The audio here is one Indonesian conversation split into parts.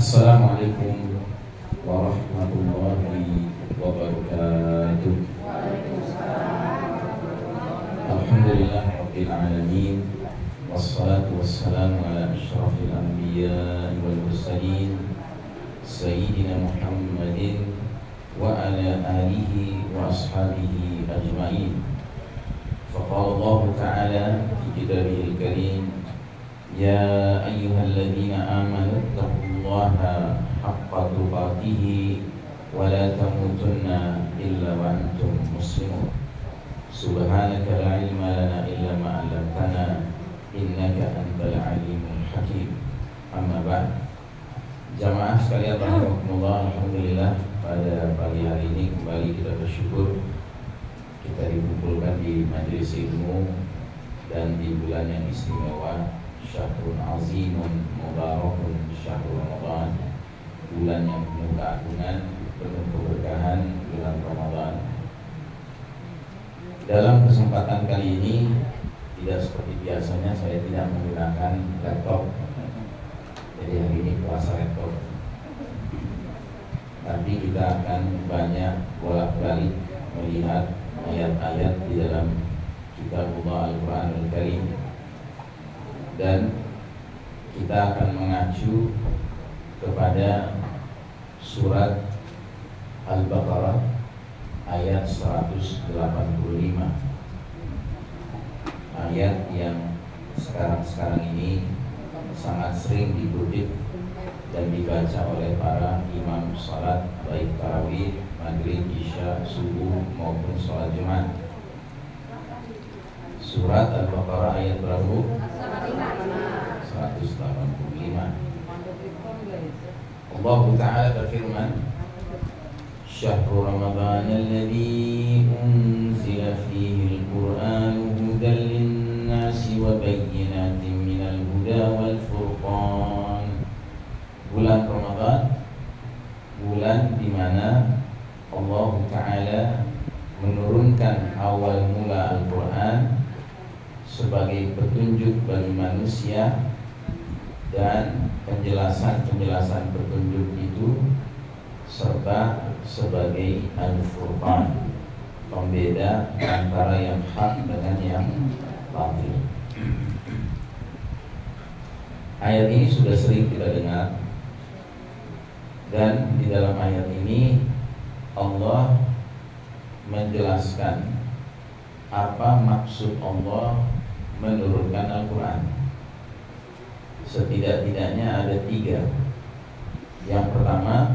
Assalamualaikum warahmatullahi wabarakatuh. Alhamdulillah rabbil alamin, wassalatu wassalamu ala asyrafil anbiya wal mursalin sayyidina Muhammadin wa ala alihi wa ashabihi ajma'in. Faqala Allah ta'ala fi kitabihil karim, ya ayyuhalladzina amanu taqullaha haqqa tuqatih wa la tamutunna illa wa antum muslimun. Subhanaka la ilma lana illa ma 'allamtana innaka antal alimul hakim. Amma ba'd. Jamaah sekalian rahimakumullah, alhamdulillah pada pagi hari ini kembali kita bersyukur kita dikumpulkan di majelis ilmu dan di bulan yang istimewa, Syahrul Azimun Mubarakun Syahrul Ramadan, bulan yang penuh keagungan, penuh keberkahan, bulan Ramadan. Dalam kesempatan kali ini tidak seperti biasanya, saya tidak menggunakan laptop. Jadi hari ini puasa laptop, tapi kita akan banyak bolak-balik melihat ayat-ayat di dalam kitabullah Al-Quranul Karim, dan kita akan mengacu kepada surat Al-Baqarah ayat 185, ayat yang sekarang ini sangat sering dikutip dan dibaca oleh para imam salat, baik tarawih, maghrib, isya, subuh maupun salat Jumat. Surat Al-Baqarah ayat berapa? 185. Allah Ta'ala berfirman, Syahrul Ramadan alladzi unzila fihi al-Qur'an hudan lin-nasi wa bayyinatin minal huda wal furqan. Bulan Ramadan, bulan di mana Allah Ta'ala menurunkan awal mula Al-Quran sebagai petunjuk bagi manusia, dan penjelasan-penjelasan petunjuk itu serta sebagai Al-Furqan, pembeda antara yang hak dengan yang batil. Ayat ini sudah sering kita dengar, dan di dalam ayat ini Allah menjelaskan apa maksud Allah menurunkan Al-Quran. Setidak-tidaknya ada 3. Yang pertama,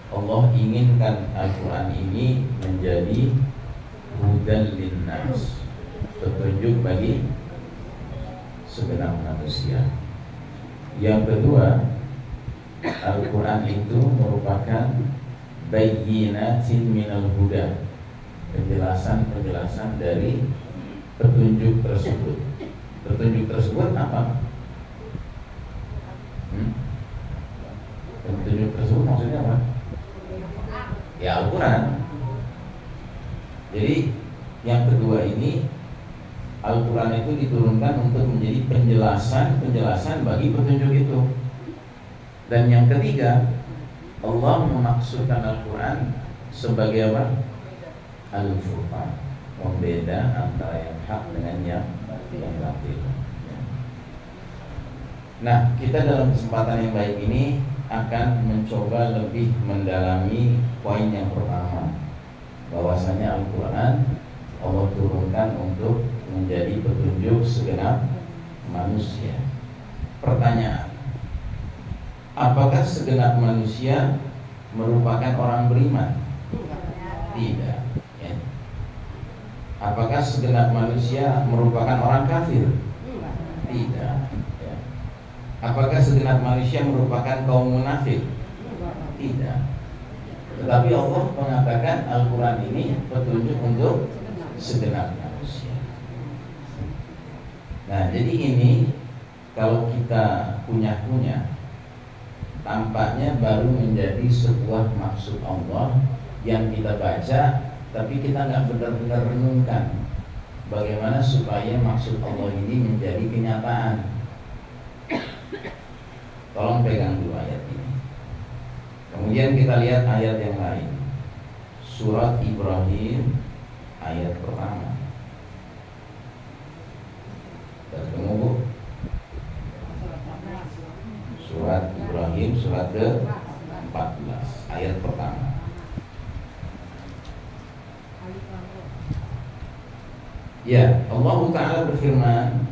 Allah inginkan Al-Quran ini menjadi hudan linnas, petunjuk bagi segenap manusia. Yang kedua, Al-Quran itu merupakan bayyinatin minal huda, penjelasan-penjelasan dari petunjuk tersebut. Petunjuk tersebut apa? Petunjuk tersebut maksudnya apa? Ya, Al-Quran. Jadi yang kedua ini, Al-Quran itu diturunkan untuk menjadi penjelasan-penjelasan bagi petunjuk itu. Dan yang ketiga, Allah memaksudkan Al-Quran sebagai apa? Al-Furqan, pembeda antara yang hak dengan yang batil. Nah, kita dalam kesempatan yang baik ini akan mencoba lebih mendalami poin yang pertama, bahwasanya Al-Quran Allah turunkan untuk menjadi petunjuk segenap manusia. Pertanyaan, apakah segenap manusia merupakan orang beriman? Tidak. Ya. Apakah segenap manusia merupakan orang kafir? Tidak. Ya. Apakah segenap manusia merupakan kaum munafik? Tidak. Tetapi Allah mengatakan Al-Quran ini petunjuk untuk segenap manusia. Nah, jadi ini kalau kita punya tampaknya baru menjadi sebuah maksud Allah yang kita baca, tapi kita nggak benar-benar renungkan bagaimana supaya maksud Allah ini menjadi kenyataan. Tolong pegang dulu ayat ini. Kemudian kita lihat ayat yang lain. Surat Ibrahim ayat pertama. Kita ketemu Bu? Surat Ibrahim surat ke-14 ayat pertama. Ya, Allah Ta'ala berfirman,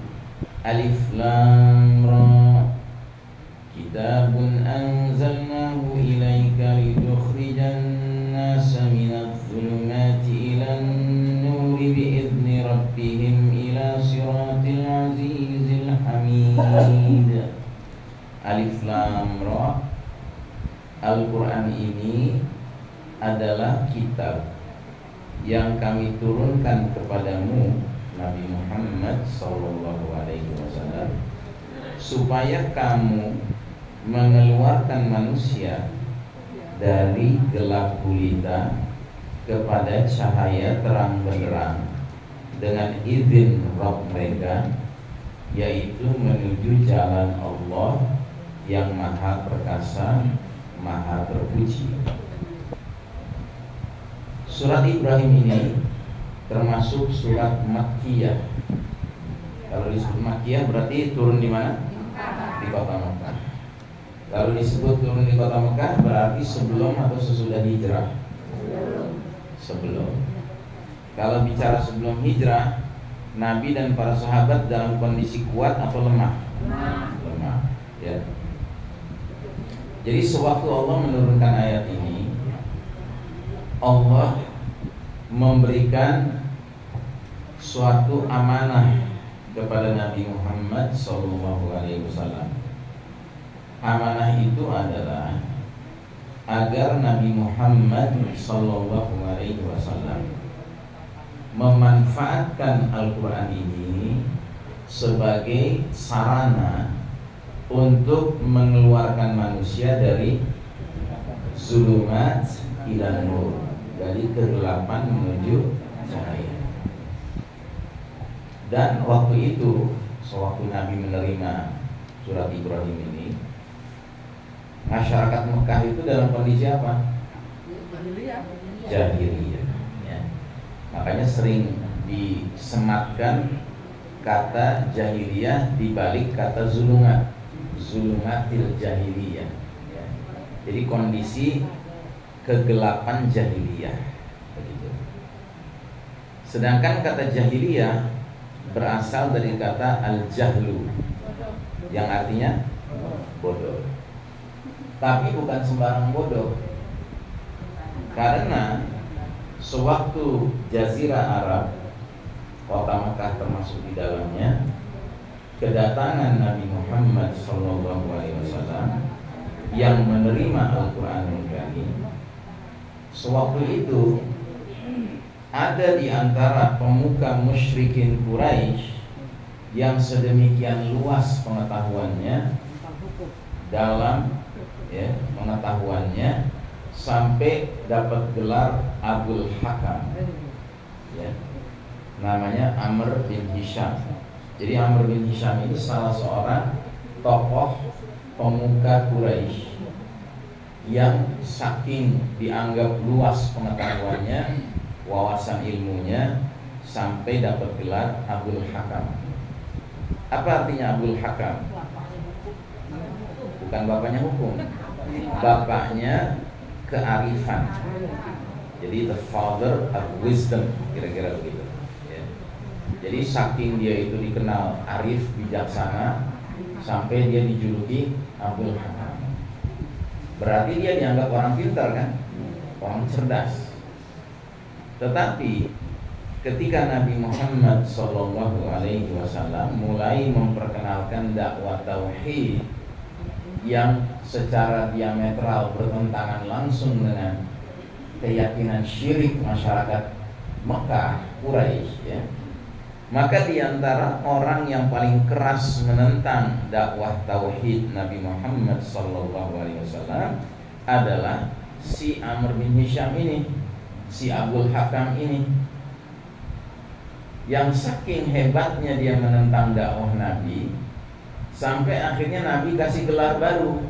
Alif Lam Ra, Kitabun anzalnahu ilaika litukhrijan nasa minadh dhulumati ilan nuri bi'izni rabbihim ila siratil azizil hamid. Alif Lam Ra, Al-Quran ini adalah kitab yang kami turunkan kepadamu Nabi Muhammad SAW, supaya kamu mengeluarkan manusia dari gelap gulita kepada cahaya terang benderang dengan izin Rabb mereka, yaitu menuju jalan Allah yang maha perkasa, maha terpuji. Surat Ibrahim ini termasuk surat Makkiyah. Kalau disebut Makkiyah berarti turun di mana? Di kota Mekah. Kalau disebut turun di kota Mekah berarti sebelum atau sesudah hijrah? Sebelum. Kalau bicara sebelum hijrah, Nabi dan para sahabat dalam kondisi kuat atau lemah? Lemah. Ya. Jadi sewaktu Allah menurunkan ayat ini, Allah memberikan suatu amanah kepada Nabi Muhammad SAW. Amanah itu adalah agar Nabi Muhammad SAW memanfaatkan Al-Quran ini sebagai sarana untuk mengeluarkan manusia dari zulumat ila nur, dari kegelapan menuju cahaya. Dan waktu itu, sewaktu Nabi menerima surat Ibrahim ini, masyarakat Mekah itu dalam kondisi apa? Jahiliyah. Ya. Makanya sering disematkan kata jahiliyah dibalik kata zulumat, zulumatil jahiliyah. Ya. Jadi kondisi kegelapan jahiliyah, begitu. Sedangkan kata jahiliyah berasal dari kata al-jahlu, yang artinya bodoh. Tapi bukan sembarang bodoh, karena sewaktu Jazirah Arab, kota Mekah termasuk di dalamnya, kedatangan Nabi Muhammad SAW yang menerima Al-Quranul Karim, sewaktu itu ada di antara pemuka musyrikin Quraisy yang sedemikian luas pengetahuannya dalam pengetahuannya sampai dapat gelar Abul Hakam, ya, namanya Amr bin Hisham. Jadi Amr bin Hisham ini salah seorang tokoh pemuka Quraisy yang saking dianggap luas pengetahuannya, wawasan ilmunya, sampai dapat gelar Abul Hakam. Apa artinya Abul Hakam? Bukan bapaknya hukum, bapaknya kearifan. Jadi the father of wisdom, kira-kira begitu ya. Jadi saking dia itu dikenal arif, bijaksana, sampai dia dijuluki Abul Hakam. Berarti dia dianggap orang pintar kan, orang cerdas. Tetapi ketika Nabi Muhammad SAW mulai memperkenalkan dakwah tauhid yang secara diametral bertentangan langsung dengan keyakinan syirik masyarakat Mekah, Quraisy, ya, maka diantara orang yang paling keras menentang dakwah tauhid Nabi Muhammad SAW adalah si Amr bin Hisham ini, si Abul Hakam ini, yang saking hebatnya dia menentang dakwah Nabi, sampai akhirnya Nabi kasih gelar baru.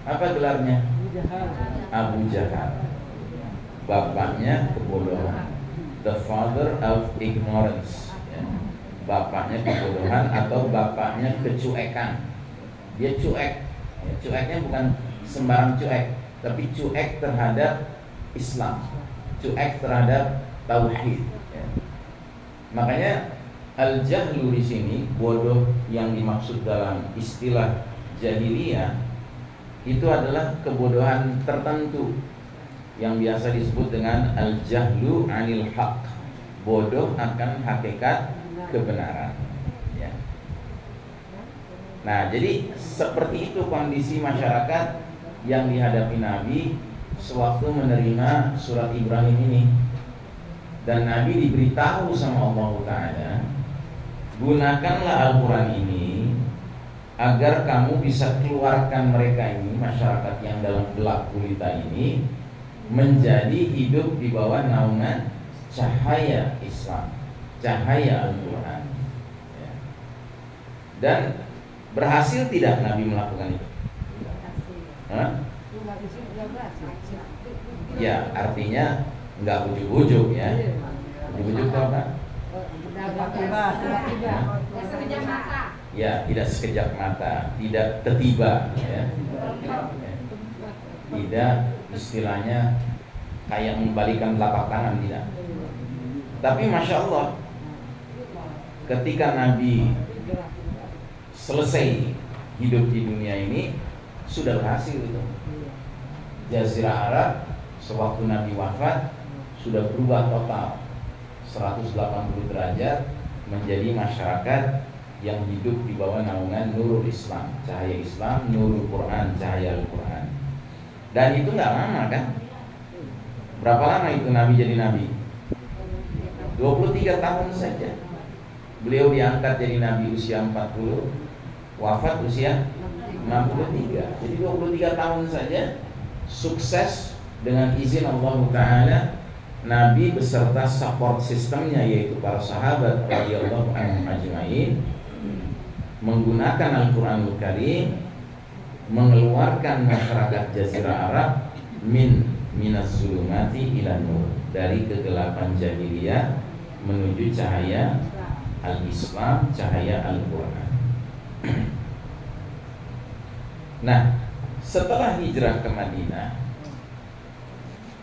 Apa gelarnya? Abu Jahal. Bapaknya kebodohan. The father of ignorance, ya. Bapaknya kebodohan atau bapaknya kecuekan. Dia cuek, ya, cueknya bukan sembarang cuek, tapi cuek terhadap Islam, cuek terhadap tauhid, ya. Makanya al-jahlu di sini, bodoh yang dimaksud dalam istilah jahiliyah itu adalah kebodohan tertentu yang biasa disebut dengan al-jahlu anil haq, bodoh akan hakikat kebenaran, ya. Nah, jadi seperti itu kondisi masyarakat yang dihadapi Nabi sewaktu menerima surat Ibrahim ini. Dan Nabi diberitahu sama Allah Ta'ala, gunakanlah Al-Quran ini agar kamu bisa keluarkan mereka ini, masyarakat yang dalam gelap gulita ini, menjadi hidup di bawah naungan cahaya Islam, cahaya Al-Quran, ya. Dan berhasil tidak Nabi melakukan itu? Ya, artinya nggak ujuk-ujuk, ya. Ujuk-ujuk itu apa? Ya, tidak sekejap mata, tidak tiba-tiba, ya. Tidak istilahnya kayak membalikan telapak tangan, tidak. Tapi Masya Allah, ketika Nabi selesai hidup di dunia ini, sudah berhasil itu. Jazirah Arab sewaktu Nabi wafat sudah berubah total 180 derajat menjadi masyarakat yang hidup di bawah naungan nurul Islam, cahaya Islam, nurul Quran, cahaya Al-Quran. Dan itu nggak lama kan? Berapa lama itu Nabi jadi Nabi? 23 tahun saja. Beliau diangkat jadi Nabi usia 40, wafat usia 63. Jadi 23 tahun saja sukses dengan izin Allah Ta'ala. Nabi beserta support sistemnya yaitu para sahabat radhiyallahu anhum ajmain menggunakan Al-Quranul Karim mengeluarkan masyarakat Jazirah Arab minas zulumati ilan nur, dari kegelapan jahiliyah menuju cahaya al-Islam, cahaya Al-Quran. Nah, setelah hijrah ke Madinah,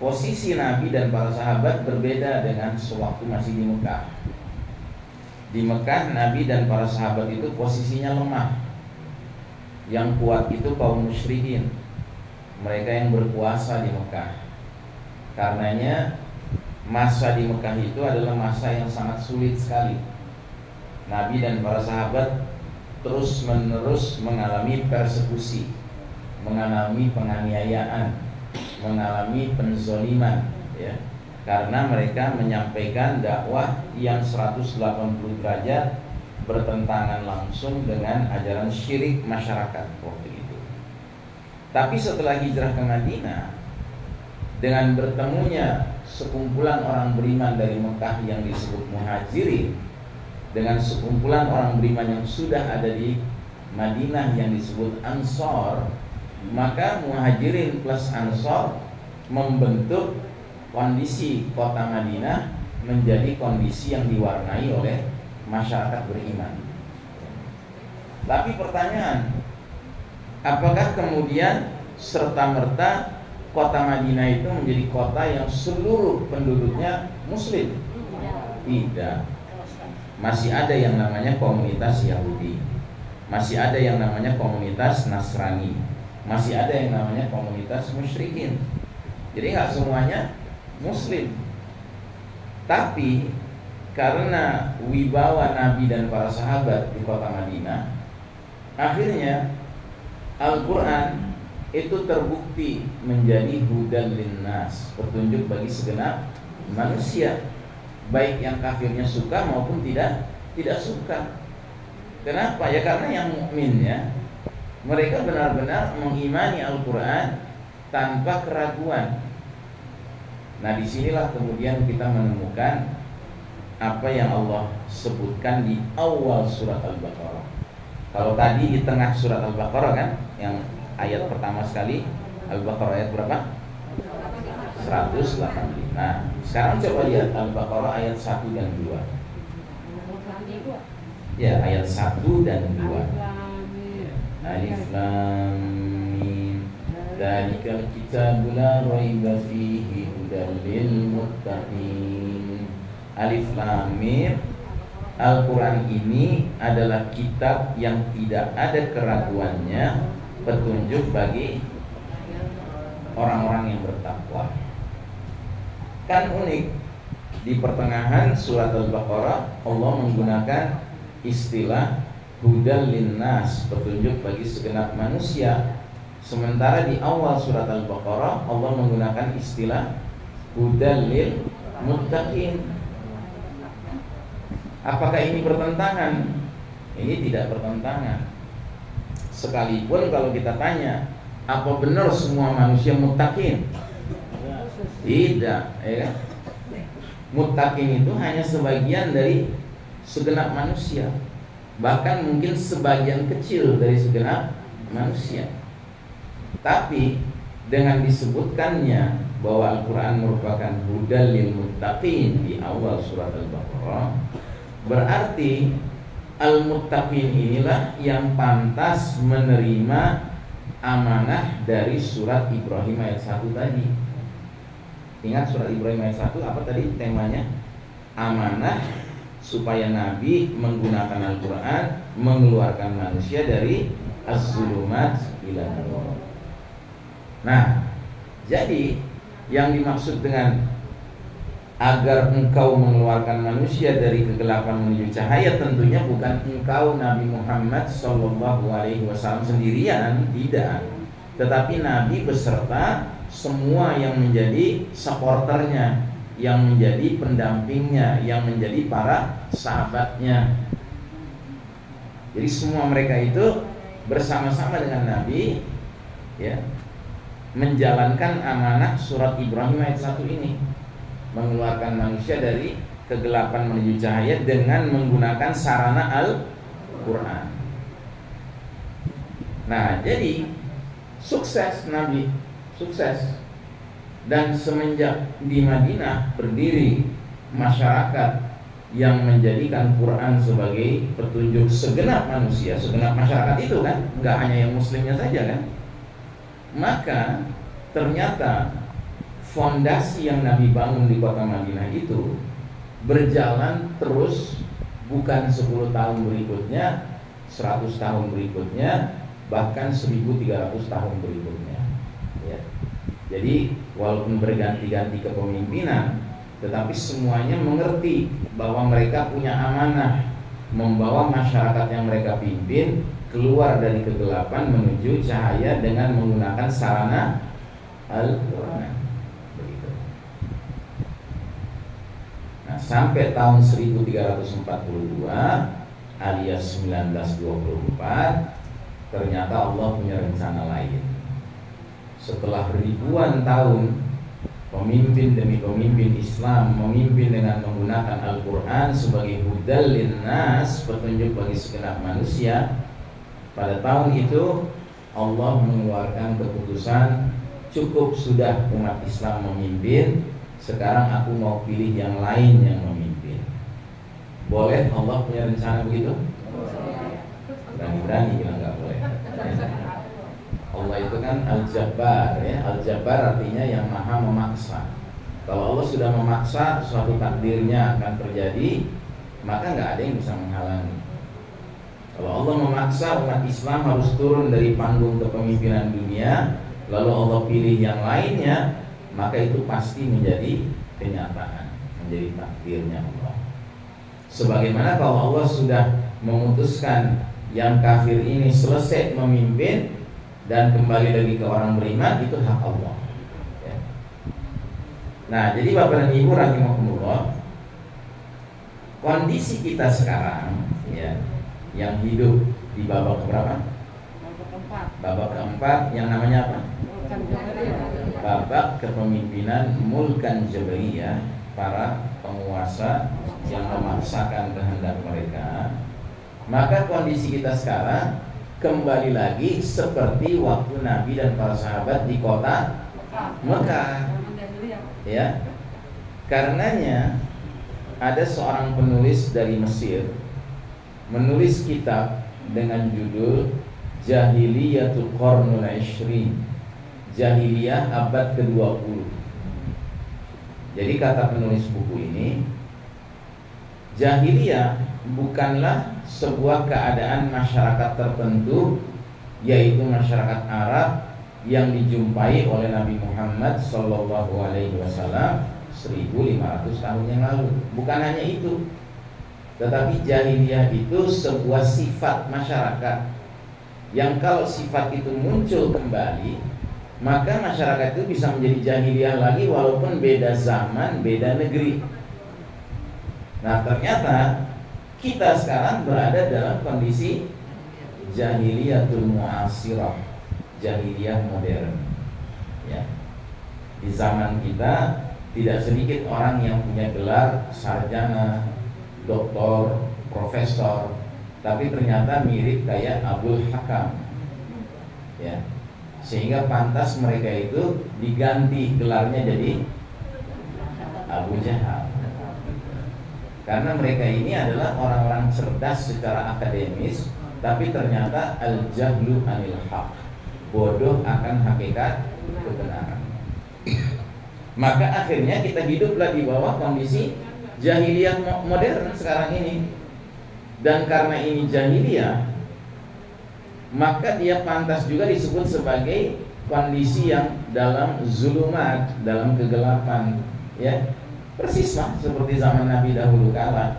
posisi Nabi dan para sahabat berbeda dengan sewaktu masih di Mekah. Di Mekah, Nabi dan para sahabat itu posisinya lemah. Yang kuat itu kaum musyrikin, mereka yang berkuasa di Mekah. Karenanya masa di Mekah itu adalah masa yang sangat sulit sekali. Nabi dan para sahabat terus menerus mengalami persekusi, mengalami penganiayaan, mengalami penzoliman, ya, karena mereka menyampaikan dakwah yang 180 derajat bertentangan langsung dengan ajaran syirik masyarakat waktu itu. Tapi setelah hijrah ke Madinah, dengan bertemunya sekumpulan orang beriman dari Mekah yang disebut Muhajirin dengan sekumpulan orang beriman yang sudah ada di Madinah yang disebut Ansor, maka Muhajirin plus Ansor membentuk kondisi kota Madinah menjadi kondisi yang diwarnai oleh masyarakat beriman. Tapi pertanyaan, apakah kemudian serta-merta kota Madinah itu menjadi kota yang seluruh penduduknya muslim? Tidak. Masih ada yang namanya komunitas Yahudi, masih ada yang namanya komunitas Nasrani, masih ada yang namanya komunitas musyrikin. Jadi nggak semuanya muslim. Tapi karena wibawa Nabi dan para sahabat di kota Madinah, akhirnya Al-Quran itu terbukti menjadi hudan linnas, petunjuk bagi segenap manusia, baik yang kafirnya suka maupun tidak suka. Kenapa? Ya karena yang mukminnya mereka benar-benar mengimani Al-Quran tanpa keraguan. Nah, disinilah kemudian kita menemukan apa yang Allah sebutkan di awal surat Al-Baqarah. Kalau tadi di tengah surat Al-Baqarah kan, yang ayat pertama sekali, Al-Baqarah ayat berapa? 185. Nah, sekarang coba lihat Al-Baqarah ayat 1 dan 2. Ya, ayat 1 dan 2. Alif Lam Mim. Dzalikal kitabu la raiba fihi hudal lil muttaqin. Alif Lam Mim. Al-Quran ini adalah kitab yang tidak ada keraguannya, petunjuk bagi orang-orang yang bertakwa. Kan unik, di pertengahan surat Al-Baqarah Allah menggunakan istilah hudal linnas, petunjuk bagi segenap manusia. Sementara di awal surat Al-Baqarah Allah menggunakan istilah hudal lil muttaqin. Apakah ini bertentangan? Ini tidak bertentangan. Sekalipun kalau kita tanya, apa benar semua manusia muttaqin? Tidak, ya. Muttaqin itu hanya sebagian dari segenap manusia. Bahkan mungkin sebagian kecil dari segenap manusia. Tapi dengan disebutkannya bahwa Al-Quran merupakan hudal lil muttaqin di awal surat Al-Baqarah, berarti al-muttaqin inilah yang pantas menerima amanah dari surat Ibrahim ayat 1 tadi. Ingat surat Ibrahim ayat 1 apa tadi temanya? Amanah supaya Nabi menggunakan Al-Quran mengeluarkan manusia dari az-zulumat ila nur. Nah, jadi yang dimaksud dengan agar engkau mengeluarkan manusia dari kegelapan menuju cahaya tentunya bukan engkau Nabi Muhammad SAW sendirian, tidak. Tetapi Nabi beserta semua yang menjadi supporternya, yang menjadi pendampingnya, yang menjadi para sahabatnya. Jadi semua mereka itu bersama-sama dengan Nabi, ya, menjalankan amanah surat Ibrahim ayat 1 ini, mengeluarkan manusia dari kegelapan menuju cahaya dengan menggunakan sarana Al-Quran. Nah, jadi sukses Nabi, sukses. Dan semenjak di Madinah berdiri masyarakat yang menjadikan Quran sebagai petunjuk segenap manusia, segenap masyarakat itu kan, nggak hanya yang muslimnya saja kan. Maka ternyata fondasi yang Nabi bangun di kota Madinah itu berjalan terus, bukan 10 tahun berikutnya, 100 tahun berikutnya, bahkan 1300 tahun berikutnya, ya. Jadi walaupun berganti-ganti kepemimpinan, tetapi semuanya mengerti bahwa mereka punya amanah membawa masyarakat yang mereka pimpin keluar dari kegelapan menuju cahaya dengan menggunakan sarana Al-Quran. Nah, sampai tahun 1342 alias 1924 ternyata Allah punya rencana lain. Setelah ribuan tahun pemimpin demi pemimpin Islam memimpin dengan menggunakan Al-Quran sebagai hudal linnas, petunjuk bagi segenap manusia, pada tahun itu Allah mengeluarkan keputusan, cukup sudah umat Islam memimpin, sekarang aku mau pilih yang lain yang memimpin. Boleh Allah punya rencana begitu? Berani-berani bilang nggak boleh. Allah itu kan Al-Jabbar, ya. Al-Jabbar artinya yang maha memaksa. Kalau Allah sudah memaksa suatu takdirnya akan terjadi, maka nggak ada yang bisa menghalangi. Kalau Allah memaksa umat Islam harus turun dari panggung kepemimpinan dunia, lalu Allah pilih yang lainnya, maka itu pasti menjadi kenyataan, menjadi takdirnya Allah. Sebagaimana kalau Allah sudah memutuskan yang kafir ini selesai memimpin dan kembali lagi ke orang beriman, itu hak Allah, ya. Nah, jadi Bapak dan Ibu rahimahumullah, kondisi kita sekarang, ya, yang hidup di babak keberapa? Babak keempat, yang namanya apa? Babak kepemimpinan mulkan jabariyah, para penguasa yang memaksakan kehendak mereka. Maka kondisi kita sekarang kembali lagi seperti waktu Nabi dan para sahabat di kota Mekah. Ya, karenanya ada seorang penulis dari Mesir menulis kitab dengan judul Jahiliyatul Qarnul Ishrin, Jahiliyah abad ke-20. Jadi kata penulis buku ini, jahiliyah bukanlah sebuah keadaan masyarakat tertentu, yaitu masyarakat Arab yang dijumpai oleh Nabi Muhammad SAW 1500 tahun yang lalu. Bukan hanya itu, tetapi jahiliyah itu sebuah sifat masyarakat yang kalau sifat itu muncul kembali, maka masyarakat itu bisa menjadi jahiliyah lagi walaupun beda zaman, beda negeri. Nah, ternyata kita sekarang berada dalam kondisi jahiliyatul mu'asirah, jahiliyah modern. Ya. Di zaman kita tidak sedikit orang yang punya gelar sarjana, doktor, profesor, tapi ternyata mirip kayak Abdul Hakam. Ya. Sehingga pantas mereka itu diganti gelarnya jadi Abu Jahal. Karena mereka ini adalah orang-orang cerdas secara akademis, tapi ternyata al-jahlu anil haq, bodoh akan hakikat kebenaran. Maka akhirnya kita hiduplah di bawah kondisi jahiliyah modern sekarang ini. Dan karena ini jahiliyah, maka dia pantas juga disebut sebagai kondisi yang dalam zulumat, dalam kegelapan, ya. Persis lah seperti zaman Nabi dahulu kala.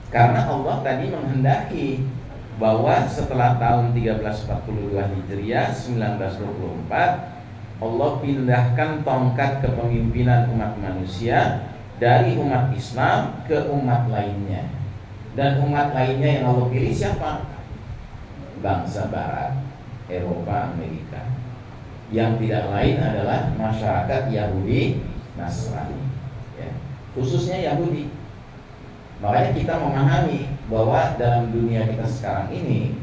Karena Allah tadi menghendaki bahwa setelah tahun 1342 Hijriah 1924 Allah pindahkan tongkat kepemimpinan umat manusia dari umat Islam ke umat lainnya. Dan umat lainnya yang Allah pilih siapa? Bangsa Barat, Eropa, Amerika. Yang tidak lain adalah masyarakat Yahudi Nasrani, ya. Khususnya Yahudi. Makanya kita memahami bahwa dalam dunia kita sekarang ini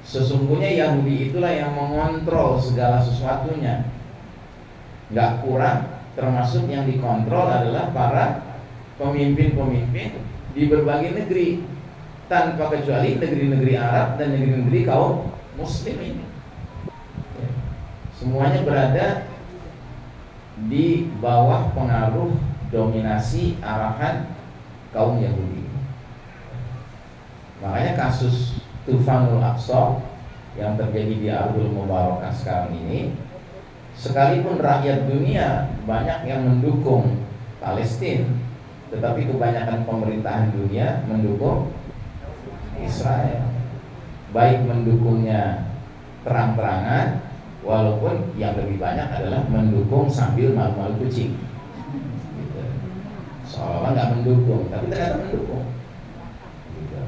sesungguhnya Yahudi itulah yang mengontrol segala sesuatunya. Nggak kurang, termasuk yang dikontrol adalah para pemimpin-pemimpin di berbagai negeri, tanpa kecuali negeri-negeri Arab dan negeri-negeri kaum Muslimin. Ya. Semuanya berada di bawah pengaruh dominasi arahan kaum Yahudi. Makanya kasus Tufanul Aqsa yang terjadi di Ardul Mubarakah sekarang ini, sekalipun rakyat dunia banyak yang mendukung Palestina, tetapi kebanyakan pemerintahan dunia mendukung Israel. Baik mendukungnya terang-terangan, walaupun yang lebih banyak adalah mendukung sambil malu-malu kucing, gitu. Seolah-olah nggak mendukung, tapi ternyata mendukung, gitu.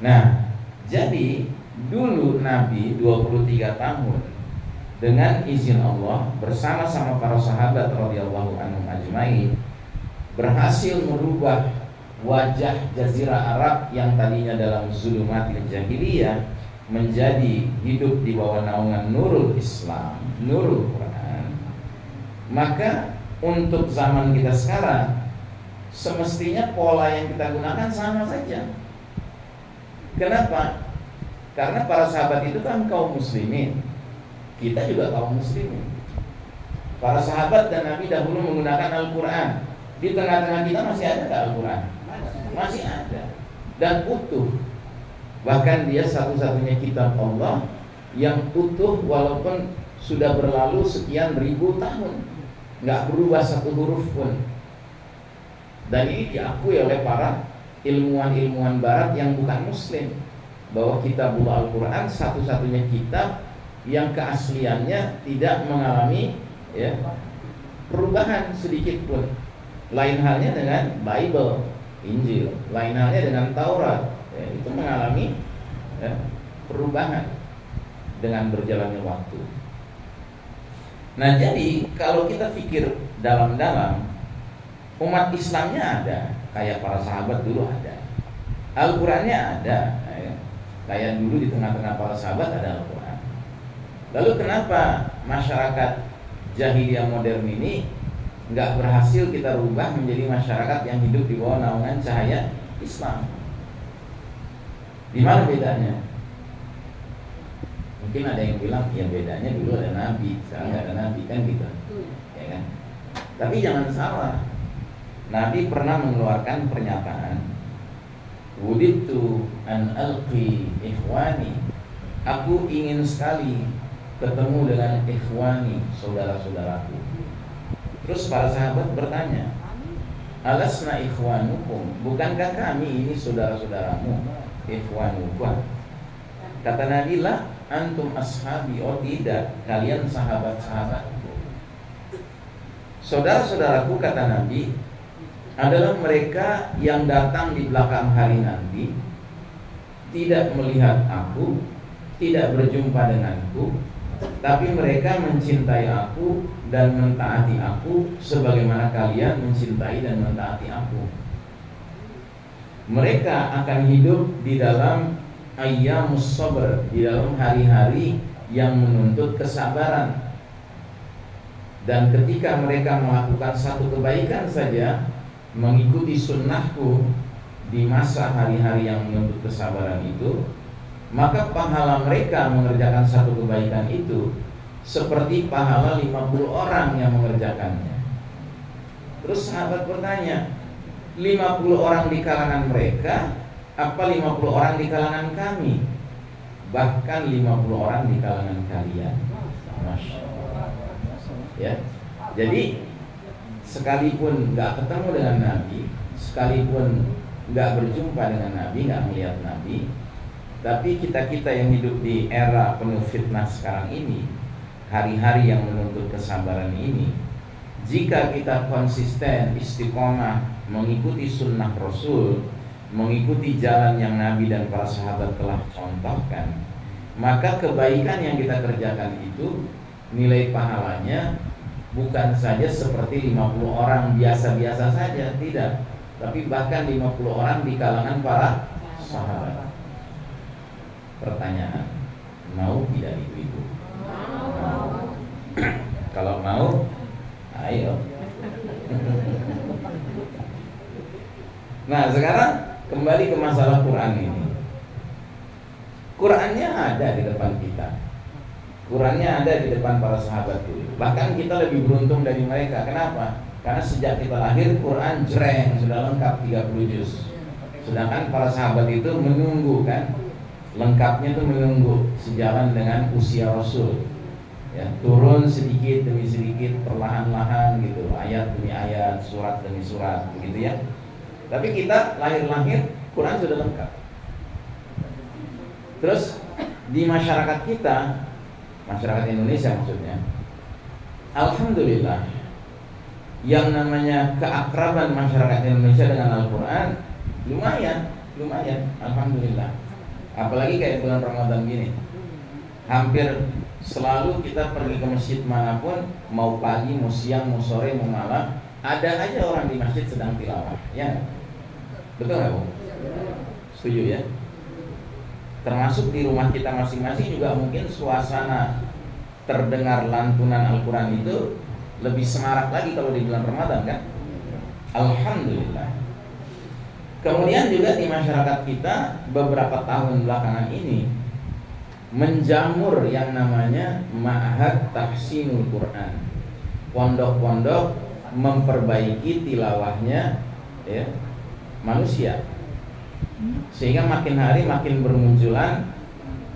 Nah, jadi dulu Nabi 23 tahun dengan izin Allah bersama-sama para sahabat radhiyallahu anhum ajmain berhasil merubah wajah Jazirah Arab yang tadinya dalam zulumatil jahiliyah menjadi hidup di bawah naungan nurul Islam, nurul Quran. Maka untuk zaman kita sekarang semestinya pola yang kita gunakan sama saja. Kenapa? Karena para sahabat itu kan kaum muslimin, kita juga kaum muslimin. Para sahabat dan Nabi dahulu menggunakan Al-Quran. Di tengah-tengah kita masih ada nggak Al-Quran? Masih ada, dan utuh. Bahkan dia satu-satunya kitab Allah yang utuh walaupun sudah berlalu sekian ribu tahun, nggak berubah satu huruf pun. Dan ini diakui oleh para ilmuwan-ilmuwan Barat yang bukan Muslim, bahwa kitabullah Al-Quran satu-satunya kitab yang keasliannya tidak mengalami, ya, perubahan sedikit pun. Lain halnya dengan Bible, Injil, lain halnya dengan Taurat, ya, itu mengalami, ya, perubahan dengan berjalannya waktu. Nah, jadi kalau kita pikir dalam-dalam, umat Islamnya ada, kayak para sahabat dulu ada, Al-Qurannya ada, ya. Kayak dulu di tengah-tengah para sahabat ada Al-Quran. Lalu kenapa masyarakat jahiliyah modern ini nggak berhasil kita rubah menjadi masyarakat yang hidup di bawah naungan cahaya Islam? Di mana bedanya? Mungkin ada yang bilang ya bedanya dulu ada Nabi, sekarang nggak ada Nabi, kan gitu, ya kan? Tapi jangan salah, Nabi pernah mengeluarkan pernyataan, "Wudidtu an alqi ikhwani." Aku ingin sekali ketemu dengan ikhwani, saudara-saudaraku. Terus para sahabat bertanya, "Alasna ikhwanukum?" Bukankah kami ini saudara-saudaramu? Ikhwanukum. Kata Nabi, "La antum ashabi." Oh tidak, kalian sahabat-sahabatku. Saudara-saudaraku, kata Nabi, adalah mereka yang datang di belakang hari nanti, tidak melihat aku, tidak berjumpa denganku, tapi mereka mencintai aku dan mentaati aku sebagaimana kalian mencintai dan mentaati aku. Mereka akan hidup di dalam ayyamus sabr, di dalam hari-hari yang menuntut kesabaran. Dan ketika mereka melakukan satu kebaikan saja, mengikuti sunnahku di masa hari-hari yang menuntut kesabaran itu, maka pahala mereka mengerjakan satu kebaikan itu seperti pahala 50 orang yang mengerjakannya. Terus sahabat bertanya, 50 orang di kalangan mereka, apa 50 orang di kalangan kami? Bahkan 50 orang di kalangan kalian. Masya Allah. Ya, jadi sekalipun nggak ketemu dengan Nabi, sekalipun nggak berjumpa dengan Nabi, nggak melihat Nabi, tapi kita yang hidup di era penuh fitnah sekarang ini, hari-hari yang menuntut kesabaran ini, jika kita konsisten istiqomah mengikuti sunnah Rasul, mengikuti jalan yang Nabi dan para sahabat telah contohkan, maka kebaikan yang kita kerjakan itu nilai pahalanya bukan saja seperti 50 orang biasa-biasa saja, tidak, tapi bahkan 50 orang di kalangan para sahabat. Pertanyaan, mau tidak ibu-ibu? Mau. Kalau mau, ayo. Nah, sekarang kembali ke masalah Quran ini. Qurannya ada di depan kita, Qurannya ada di depan para sahabat dulu. Bahkan kita lebih beruntung dari mereka. Kenapa? Karena sejak kita lahir Quran jreng, sudah lengkap 30 juz. Sedangkan para sahabat itu menunggu, kan? Lengkapnya itu menunggu sejalan dengan usia Rasul. Ya, turun sedikit demi sedikit, perlahan-lahan gitu, ayat demi ayat, surat demi surat, begitu ya. Tapi kita lahir-lahir Quran sudah lengkap. Terus di masyarakat kita, masyarakat Indonesia maksudnya, alhamdulillah, yang namanya keakraban masyarakat Indonesia dengan Al-Quran lumayan, alhamdulillah. Apalagi kayak bulan Ramadan gini, hampir selalu kita pergi ke masjid manapun, mau pagi, mau siang, mau sore, mau malam, ada aja orang di masjid sedang tilawah, ya? Betul nggak, Bu? Setuju ya? Termasuk di rumah kita masing-masing juga mungkin suasana terdengar lantunan Al-Quran itu lebih semarak lagi kalau di bulan Ramadan, kan? Alhamdulillah. Kemudian juga di masyarakat kita beberapa tahun belakangan ini menjamur yang namanya Ma'had Tahsinul Quran. Pondok-pondok memperbaiki tilawahnya, ya, manusia. Sehingga makin hari makin bermunculan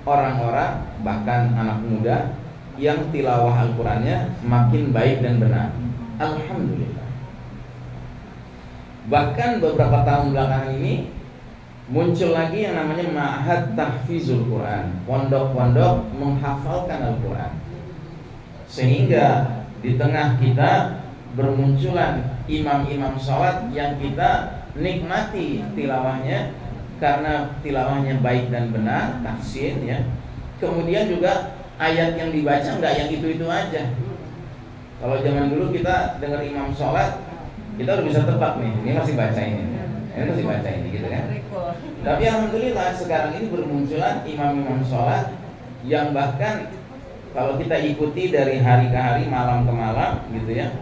orang-orang, bahkan anak muda, yang tilawah Al-Qurannya makin baik dan benar. Alhamdulillah. Bahkan beberapa tahun belakangan ini muncul lagi yang namanya Ma'had Tahfizul Quran, pondok-pondok menghafalkan Al-Quran. Sehingga di tengah kita bermunculan imam-imam sholat yang kita nikmati tilawahnya, karena tilawahnya baik dan benar, tahsin, ya. Kemudian juga ayat yang dibaca nggak yang itu-itu aja. Kalau zaman dulu kita dengar imam sholat, kita udah bisa tebak nih, ini masih baca ini masih baca ini, gitu kan? Tapi alhamdulillah sekarang ini bermunculan imam-imam sholat yang bahkan kalau kita ikuti dari hari ke hari, malam ke malam gitu ya,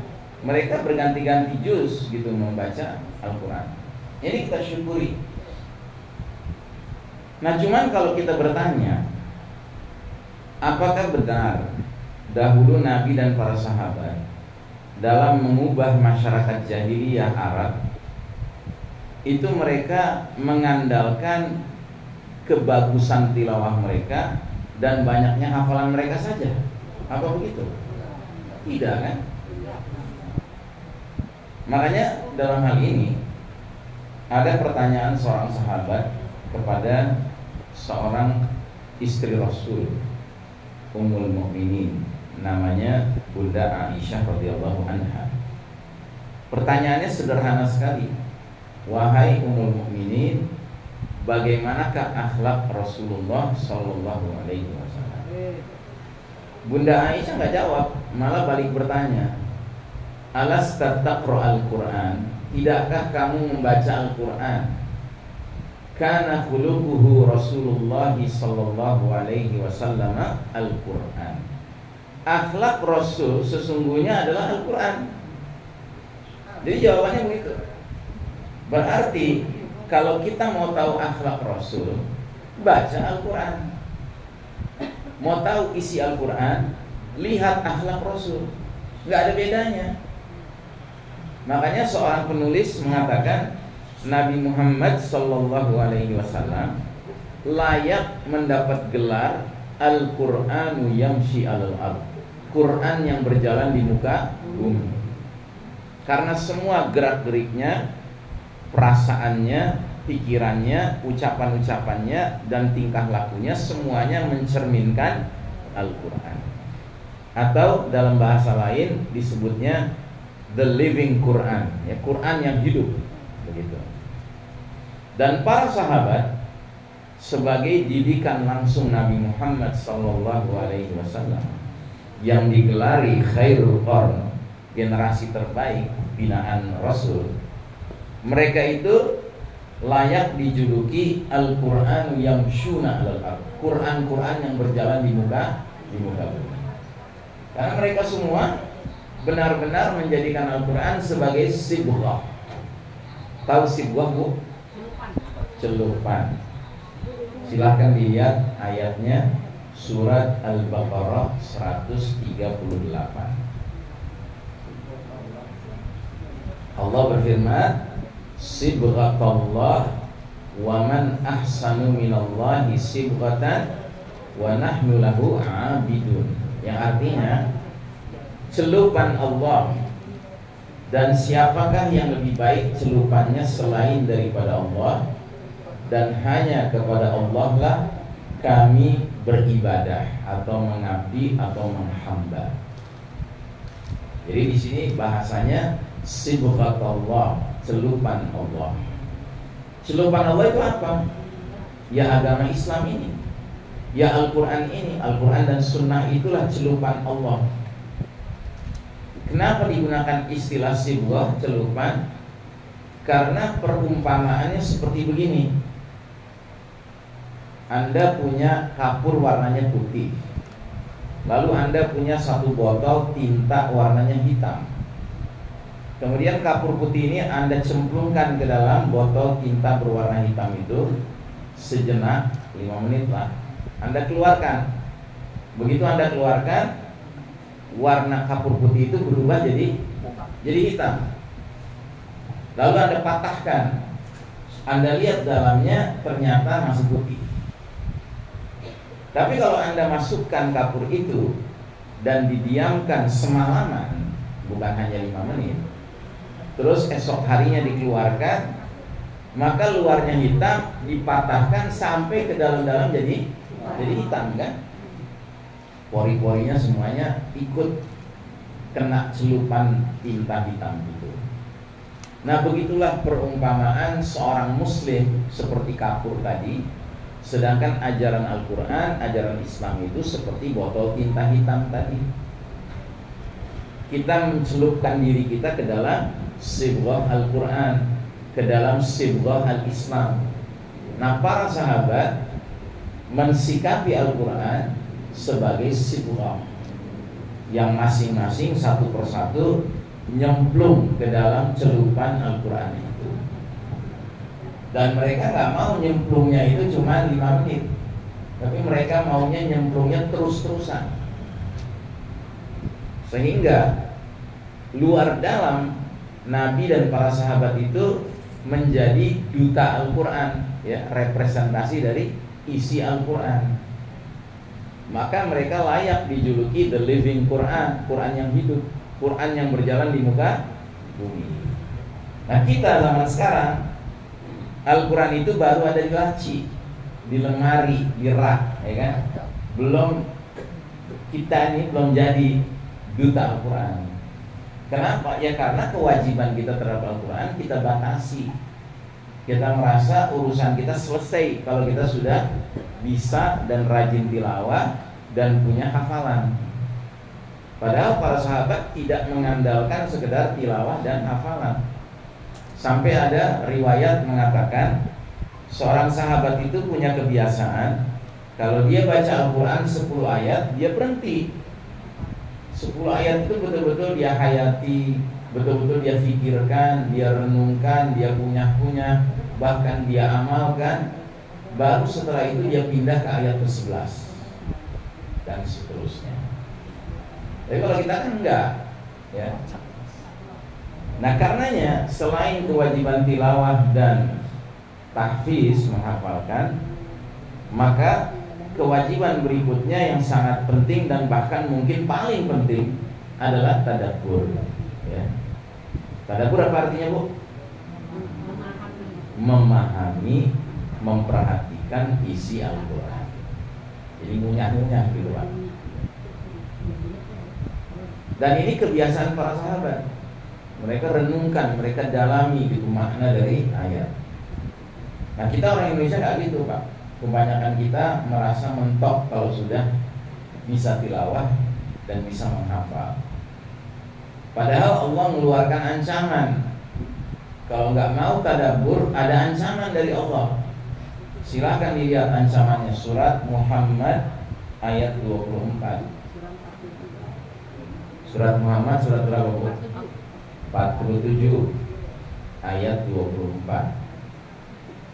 mereka berganti-ganti juz gitu membaca Al-Quran. Ini kita syukuri. Nah cuman kalau kita bertanya, apakah benar dahulu Nabi dan para sahabat dalam mengubah masyarakat jahiliyah Arab itu mereka mengandalkan kebagusan tilawah mereka dan banyaknya hafalan mereka saja? Apa begitu? Tidak kan? Makanya dalam hal ini ada pertanyaan seorang sahabat kepada seorang istri Rasul, Ummul Mukminin, namanya Bunda Aisyah radhiyallahu anha. Pertanyaannya sederhana sekali. Wahai Ummul Mukminin, bagaimanakah akhlak Rasulullah sallallahu alaihi wasallam? Bunda Aisyah nggak jawab, malah balik bertanya, Alasta taqra al-Quran? Tidakkah kamu membaca Al-Quran? Kana khuluquhu Rasulullah sallallahu alaihi wasallam Al-Quran. Akhlak Rasul sesungguhnya adalah Al-Quran. Jadi jawabannya begitu. Berarti kalau kita mau tahu akhlak Rasul, baca Al-Quran. Mau tahu isi Al-Quran, lihat akhlak Rasul. Nggak ada bedanya. Makanya seorang penulis mengatakan Nabi Muhammad sallallahu alaihi wasallam layak mendapat gelar Al-Qur'anu yamshi 'alal ardh. Quran yang berjalan di muka bumi. Karena semua gerak-geriknya, perasaannya, pikirannya, ucapan-ucapannya dan tingkah lakunya semuanya mencerminkan Al-Qur'an. Atau dalam bahasa lain disebutnya the living Quran, ya, Quran yang hidup, begitu. Dan para sahabat sebagai didikan langsung Nabi Muhammad sallallahu alaihi wasallam yang digelari khairul qarn, generasi terbaik binaan Rasul, mereka itu layak dijuluki Al-Qur'anu yamshuna 'alal ardh, Quran-Quran yang berjalan di muka bumi. Karena mereka semua benar-benar menjadikan Al-Quran sebagai sibghah. Tahu sibghah, Bu? Celupan. Silahkan dilihat ayatnya, surat Al-Baqarah 138. Allah berfirman, sibghatallah wa man ahsanu minallahi sibghatan wa nahnu lahu 'abidun. Yang artinya celupan Allah, dan siapakah yang lebih baik celupannya selain daripada Allah, dan hanya kepada Allah lah kami beribadah atau mengabdi atau menghamba. Jadi di sini bahasanya sibghatullah, celupan Allah. Celupan Allah itu apa? Ya agama Islam ini, ya Al-Quran ini, Al-Quran dan Sunnah itulah celupan Allah. Kenapa digunakan istilah sibghah, celupan? Karena perumpamaannya seperti begini. Anda punya kapur warnanya putih, lalu Anda punya satu botol tinta warnanya hitam. Kemudian kapur putih ini Anda cemplungkan ke dalam botol tinta berwarna hitam itu sejenak, 5 menit lah, Anda keluarkan. Begitu Anda keluarkan, warna kapur putih itu berubah jadi hitam. Lalu Anda patahkan, Anda lihat dalamnya ternyata masih putih. Tapi kalau Anda masukkan kapur itu dan didiamkan semalaman, bukan hanya 5 menit, terus esok harinya dikeluarkan, maka luarnya hitam, dipatahkan sampai ke dalam-dalam jadi hitam, kan? Pori-porinya semuanya ikut kena celupan tinta hitam itu. Nah, begitulah perumpamaan seorang muslim seperti kapur tadi. Sedangkan ajaran Al-Quran, ajaran Islam itu seperti botol tinta hitam tadi. Kita mencelupkan diri kita ke dalam sibghah Al-Quran, ke dalam sibghah Al-Islam. Nah, para sahabat mensikapi Al-Quran sebagai sibghah yang masing-masing satu persatu nyemplung ke dalam celupan Al-Quran itu. Dan mereka nggak mau nyemplungnya itu cuma 5 menit, tapi mereka maunya nyemplungnya terus-terusan. Sehingga luar dalam Nabi dan para sahabat itu menjadi duta Al-Quran, ya, representasi dari isi Al-Quran. Maka mereka layak dijuluki the living Quran, Quran yang hidup, Quran yang berjalan di muka bumi. Nah, kita zaman sekarang Al-Quran itu baru ada di laci, di lemari, di rak, ya kan? Kita ini belum jadi duta Al-Quran. Kenapa? Ya karena kewajiban kita terhadap Al-Quran kita batasi. Kita merasa urusan kita selesai kalau kita sudah bisa dan rajin tilawah dan punya hafalan. Padahal para sahabat tidak mengandalkan sekedar tilawah dan hafalan. Sampai ada riwayat mengatakan seorang sahabat itu punya kebiasaan kalau dia baca Al-Quran 10 ayat dia berhenti. 10 ayat itu betul-betul dia hayati, betul-betul dia pikirkan, dia renungkan, dia punya, bahkan dia amalkan. Baru setelah itu dia pindah ke ayat ke-11 dan seterusnya. Tapi kalau kita kan enggak, ya. Nah, karenanya selain kewajiban tilawah dan tahfiz menghafalkan, maka kewajiban berikutnya yang sangat penting dan bahkan mungkin paling penting adalah tadabbur, ya. Tadabbur apa artinya, Bu? Memahami, memperhatikan isi Al-Quran. Jadi ngunyah-ngunyah gitu, Pak. Dan ini kebiasaan para sahabat. Mereka renungkan, mereka dalami gitu makna dari ayat. Nah, kita orang Indonesia nggak gitu, Pak. Kebanyakan kita merasa mentok kalau sudah bisa tilawah dan bisa menghafal. Padahal Allah mengeluarkan ancaman. Kalau nggak mau tadabbur, ada ancaman dari Allah. Silakan dilihat ancamannya, surat Muhammad ayat 24. Surat Muhammad surat berapa? 47 ayat 24.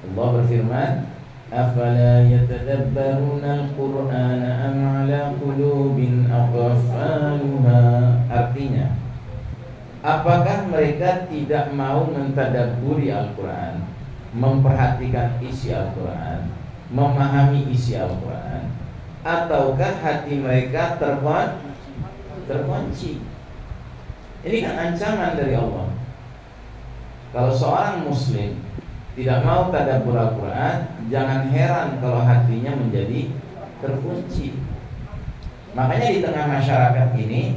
Allah berfirman, afala yatadabbaruna al-Qur'ana am ala qulubin aqfaluha. Artinya, apakah mereka tidak mau mentadabburi Al-Quran, memperhatikan isi Al-Quran, memahami isi Al-Quran, ataukah hati mereka terkunci? Ini kan ancaman dari Allah. Kalau seorang muslim tidak mau tadabbur Al-Quran, jangan heran kalau hatinya menjadi terkunci. Makanya di tengah masyarakat ini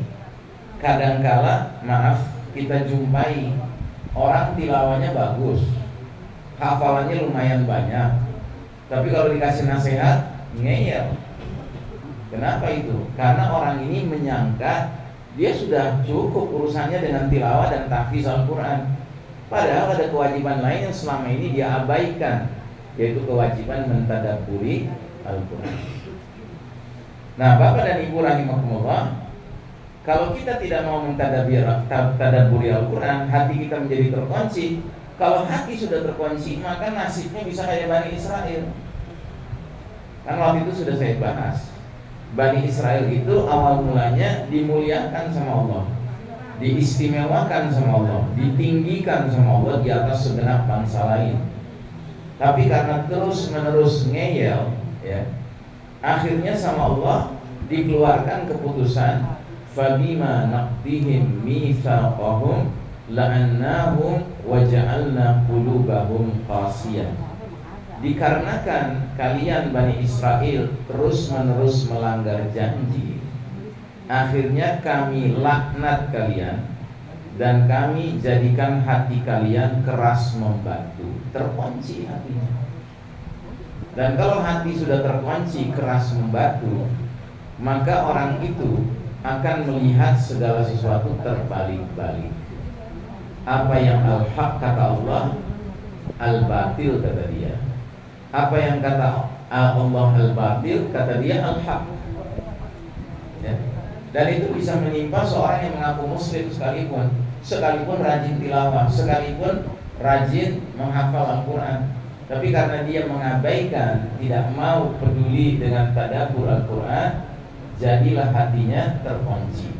kadangkala, maaf, kita jumpai orang tilawahnya bagus, hafalannya lumayan banyak, tapi kalau dikasih nasihat ngeyel. Kenapa itu? Karena orang ini menyangka dia sudah cukup urusannya dengan tilawah dan tahfiz Al-Quran. Padahal ada kewajiban lain yang selama ini dia abaikan, yaitu kewajiban mentadabburi Al-Quran. Nah, Bapak dan Ibu rahimakumullah, kalau kita tidak mau mentadabburi Al-Quran, hati kita menjadi terkunci. Kalau hati sudah terkunci, maka nasibnya bisa kayak Bani Israel. Kan waktu itu sudah saya bahas. Bani Israel itu awal mulanya dimuliakan sama Allah, diistimewakan sama Allah, ditinggikan sama Allah di atas segenap bangsa lain. Tapi karena terus-menerus ngeyel, ya, akhirnya sama Allah dikeluarkan keputusan, fabima naqdihim mitsaqahum la'annahum wa ja'alna qulubahum qasiyah. Dikarenakan kalian Bani Israel terus-menerus melanggar janji, akhirnya kami laknat kalian dan kami jadikan hati kalian keras membatu, terkunci hatinya. Dan kalau hati sudah terkunci, keras membatu, maka orang itu akan melihat segala sesuatu terbalik-balik. Apa yang al-haq kata Allah, al-batil kata dia. Apa yang kata Allah al-batil, kata dia al-haq. Ya. Dan itu bisa menimpa seorang yang mengaku muslim sekalipun rajin tilawah, sekalipun rajin menghafal Al-Quran. Tapi karena dia mengabaikan, tidak mau peduli dengan tadabbur Al-Quran, jadilah hatinya terkunci.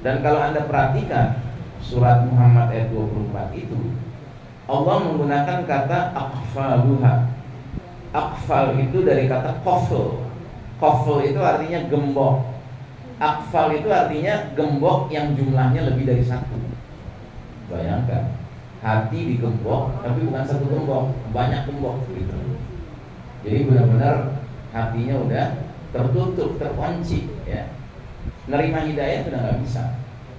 Dan kalau Anda perhatikan surat Muhammad ayat 24 itu, Allah menggunakan kata aqfaluha. Aqfal itu dari kata qafl. Qafl itu artinya gembok. Aqfal itu artinya gembok yang jumlahnya lebih dari satu. Bayangkan, hati digembok, tapi bukan satu gembok, banyak gembok gitu. Jadi benar-benar hatinya udah tertutup, terkunci, ya. Nerima hidayah sudah nggak bisa.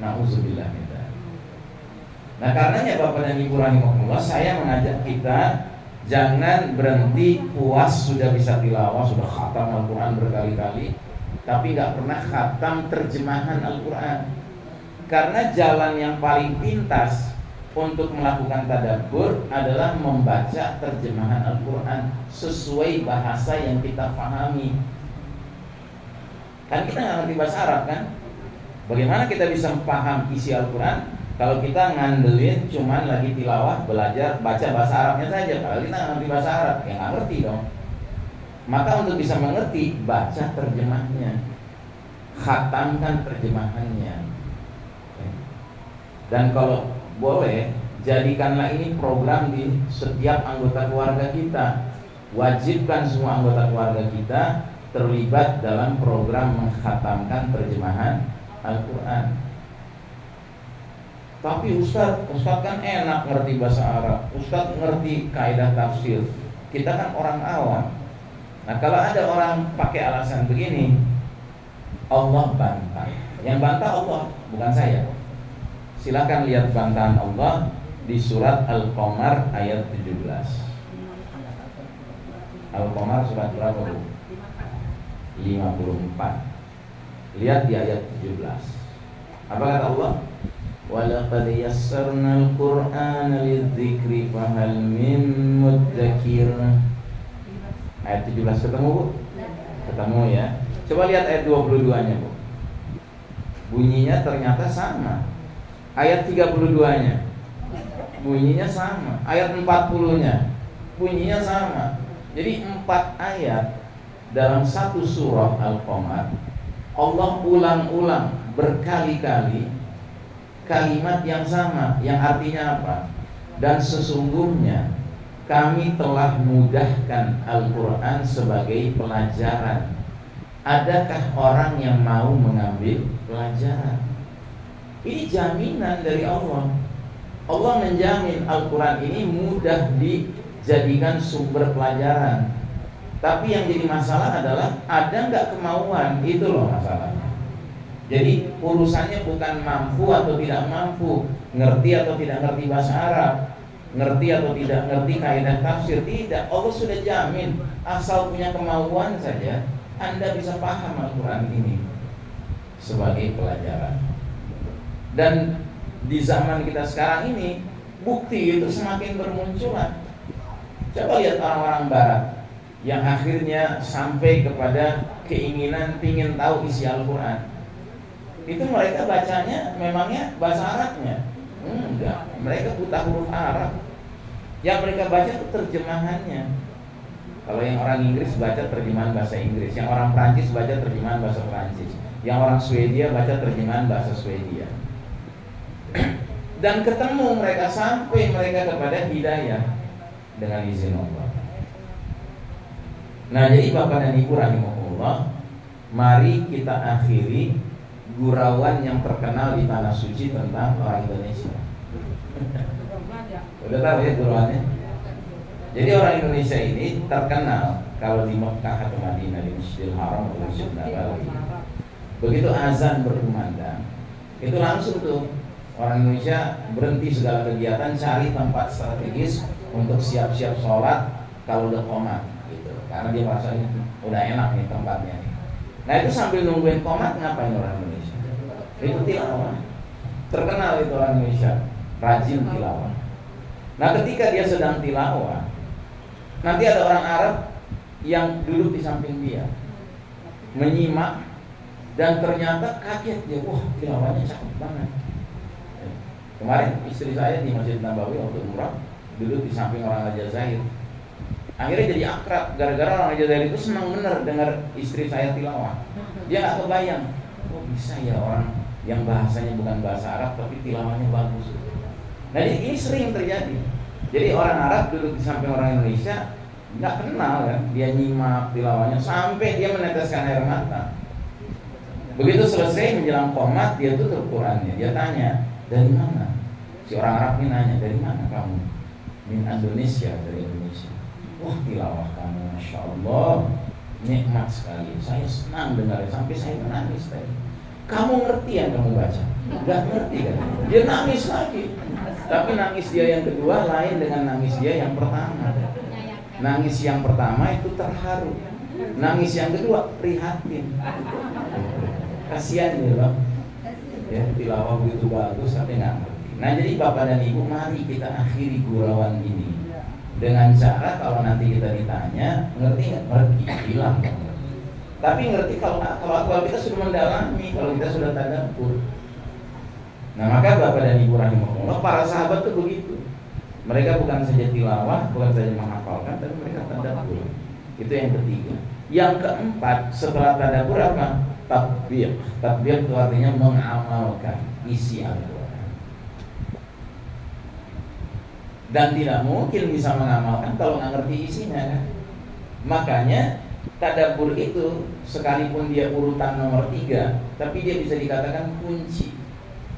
Nauzubillah min dzalik. Nah, karenanya Bapak dan Ibu rahimakumullah, saya mengajak kita jangan berhenti puas sudah bisa tilawah, sudah khatam Al-Quran berkali-kali, tapi nggak pernah khatam terjemahan Al-Quran. Karena jalan yang paling pintas untuk melakukan tadabbur adalah membaca terjemahan Al-Quran sesuai bahasa yang kita pahami. Kan kita nggak ngerti bahasa Arab kan? Bagaimana kita bisa paham isi Al-Quran kalau kita ngandelin cuman lagi tilawah, belajar baca bahasa Arabnya saja? Kalau kita nggak ngerti bahasa Arab, ya nggak ngerti dong. Maka untuk bisa mengerti, baca terjemahnya, khatamkan terjemahannya. Dan kalau boleh, jadikanlah ini program di setiap anggota keluarga kita. Wajibkan semua anggota keluarga kita terlibat dalam program mengkhatamkan terjemahan Al-Quran. Tapi Ustadz kan enak ngerti bahasa Arab, Ustadz ngerti kaidah tafsir. Kita kan orang awam. Nah, kalau ada orang pakai alasan begini, Allah bantah. Yang bantah Allah, bukan saya. Silakan lihat bantahan Allah di surat Al-Qamar ayat 17. Al-Qamar surat berapa, Bu? 54. Lihat di ayat 17. Apa kata Allah? Walaqad yassarnal Qur'ana lidzikri fahal min mudzakir. Ayat 17 ketemu, Bu? Ketemu ya. Coba lihat ayat 22-nya, Bu. Bunyinya ternyata sama. Ayat 32-nya bunyinya sama. Ayat 40-nya bunyinya sama. Jadi 4 ayat dalam satu surah Al-Qamar, Allah ulang-ulang berkali-kali kalimat yang sama, yang artinya apa? Dan sesungguhnya kami telah mudahkan Al-Quran sebagai pelajaran. Adakah orang yang mau mengambil pelajaran? Ini jaminan dari Allah. Allah menjamin Al-Quran ini mudah dijadikan sumber pelajaran. Tapi yang jadi masalah adalah ada nggak kemauan, itu loh masalahnya. Jadi urusannya bukan mampu atau tidak mampu, ngerti atau tidak ngerti bahasa Arab, ngerti atau tidak ngerti kaidah tafsir. Tidak, Allah sudah jamin, asal punya kemauan saja Anda bisa paham Al-Quran ini sebagai pelajaran. Dan di zaman kita sekarang ini, bukti itu semakin bermunculan. Coba lihat orang-orang Barat yang akhirnya sampai kepada keinginan ingin tahu isi Al-Quran. Itu mereka bacanya memangnya bahasa Arabnya? Enggak, mereka buta huruf Arab. Yang mereka baca itu terjemahannya. Kalau yang orang Inggris baca terjemahan bahasa Inggris, yang orang Prancis baca terjemahan bahasa Prancis, yang orang Swedia baca terjemahan bahasa Swedia. Dan ketemu mereka sampai mereka kepada hidayah dengan izin Allah. Nah, jadi Bapak dan Ibu rahimahullah, mari kita akhiri gurauan yang terkenal di tanah suci tentang orang Indonesia. Udah tahu ya gurauannya? Jadi orang Indonesia ini terkenal kalau di Mekah atau Madinah, di Masjidil Haram atau Masjid Nabawi, begitu azan berkumandang, itu langsung tuh orang Indonesia berhenti segala kegiatan, cari tempat strategis untuk siap-siap sholat kalau udah qomat gitu. Karena dia merasa udah enak nih tempatnya nih. Nah, itu sambil nungguin qomat ngapain orang Indonesia? Itu tilawah. Terkenal itu orang Indonesia, rajin tilawah. Nah, ketika dia sedang tilawah, nanti ada orang Arab yang duduk di samping dia, menyimak, dan ternyata kaget dia, wah tilawahnya cakep banget. Kemarin istri saya di Masjid Nabawi waktu umrah duduk di samping orang Aljazair. Akhirnya jadi akrab gara-gara orang Aljazair itu senang bener dengar istri saya tilawah. Dia nggak kebayang, kok bisa ya orang yang bahasanya bukan bahasa Arab tapi tilawahnya bagus. Nah ini sering terjadi. Jadi orang Arab duduk di samping orang Indonesia nggak kenal kan, dia nyimak tilawahnya sampai dia meneteskan air mata. Begitu selesai menjelang qomat, dia tutup Qurannya, dia tanya, dari mana? Si orang Arab ini nanya, dari mana kamu? Min Indonesia, dari Indonesia. Wah tilawah kamu, Masya Allah, nikmat sekali. Saya senang dengarnya sampai saya menangis tadi. Kamu ngerti yang kamu baca? Gak ngerti kan? Dia nangis lagi. Tapi nangis dia yang kedua lain dengan nangis dia yang pertama. Nangis yang pertama itu terharu. Nangis yang kedua prihatin. Kasihan ya Bang. Ya, tilawah begitu bagus tapi nggak ngerti. Nah jadi Bapak dan Ibu, mari kita akhiri gurauan ini dengan cara kalau nanti kita ditanya ngerti nggak? Ngerti, bilang. Tapi ngerti kalau kita sudah mendalami, kalau kita sudah tadabbur. Nah maka Bapak dan Ibu rahimahullah, para sahabat itu begitu. Mereka bukan saja tilawah, bukan saja menghafalkan, tapi mereka tadabbur. Itu yang ketiga. Yang keempat setelah tadabbur apa? Tatbiq. Tatbiq itu artinya mengamalkan isi Al-Quran. Dan tidak mungkin bisa mengamalkan kalau nggak ngerti isinya kan. Makanya tadabbur itu sekalipun dia urutan nomor 3, tapi dia bisa dikatakan kunci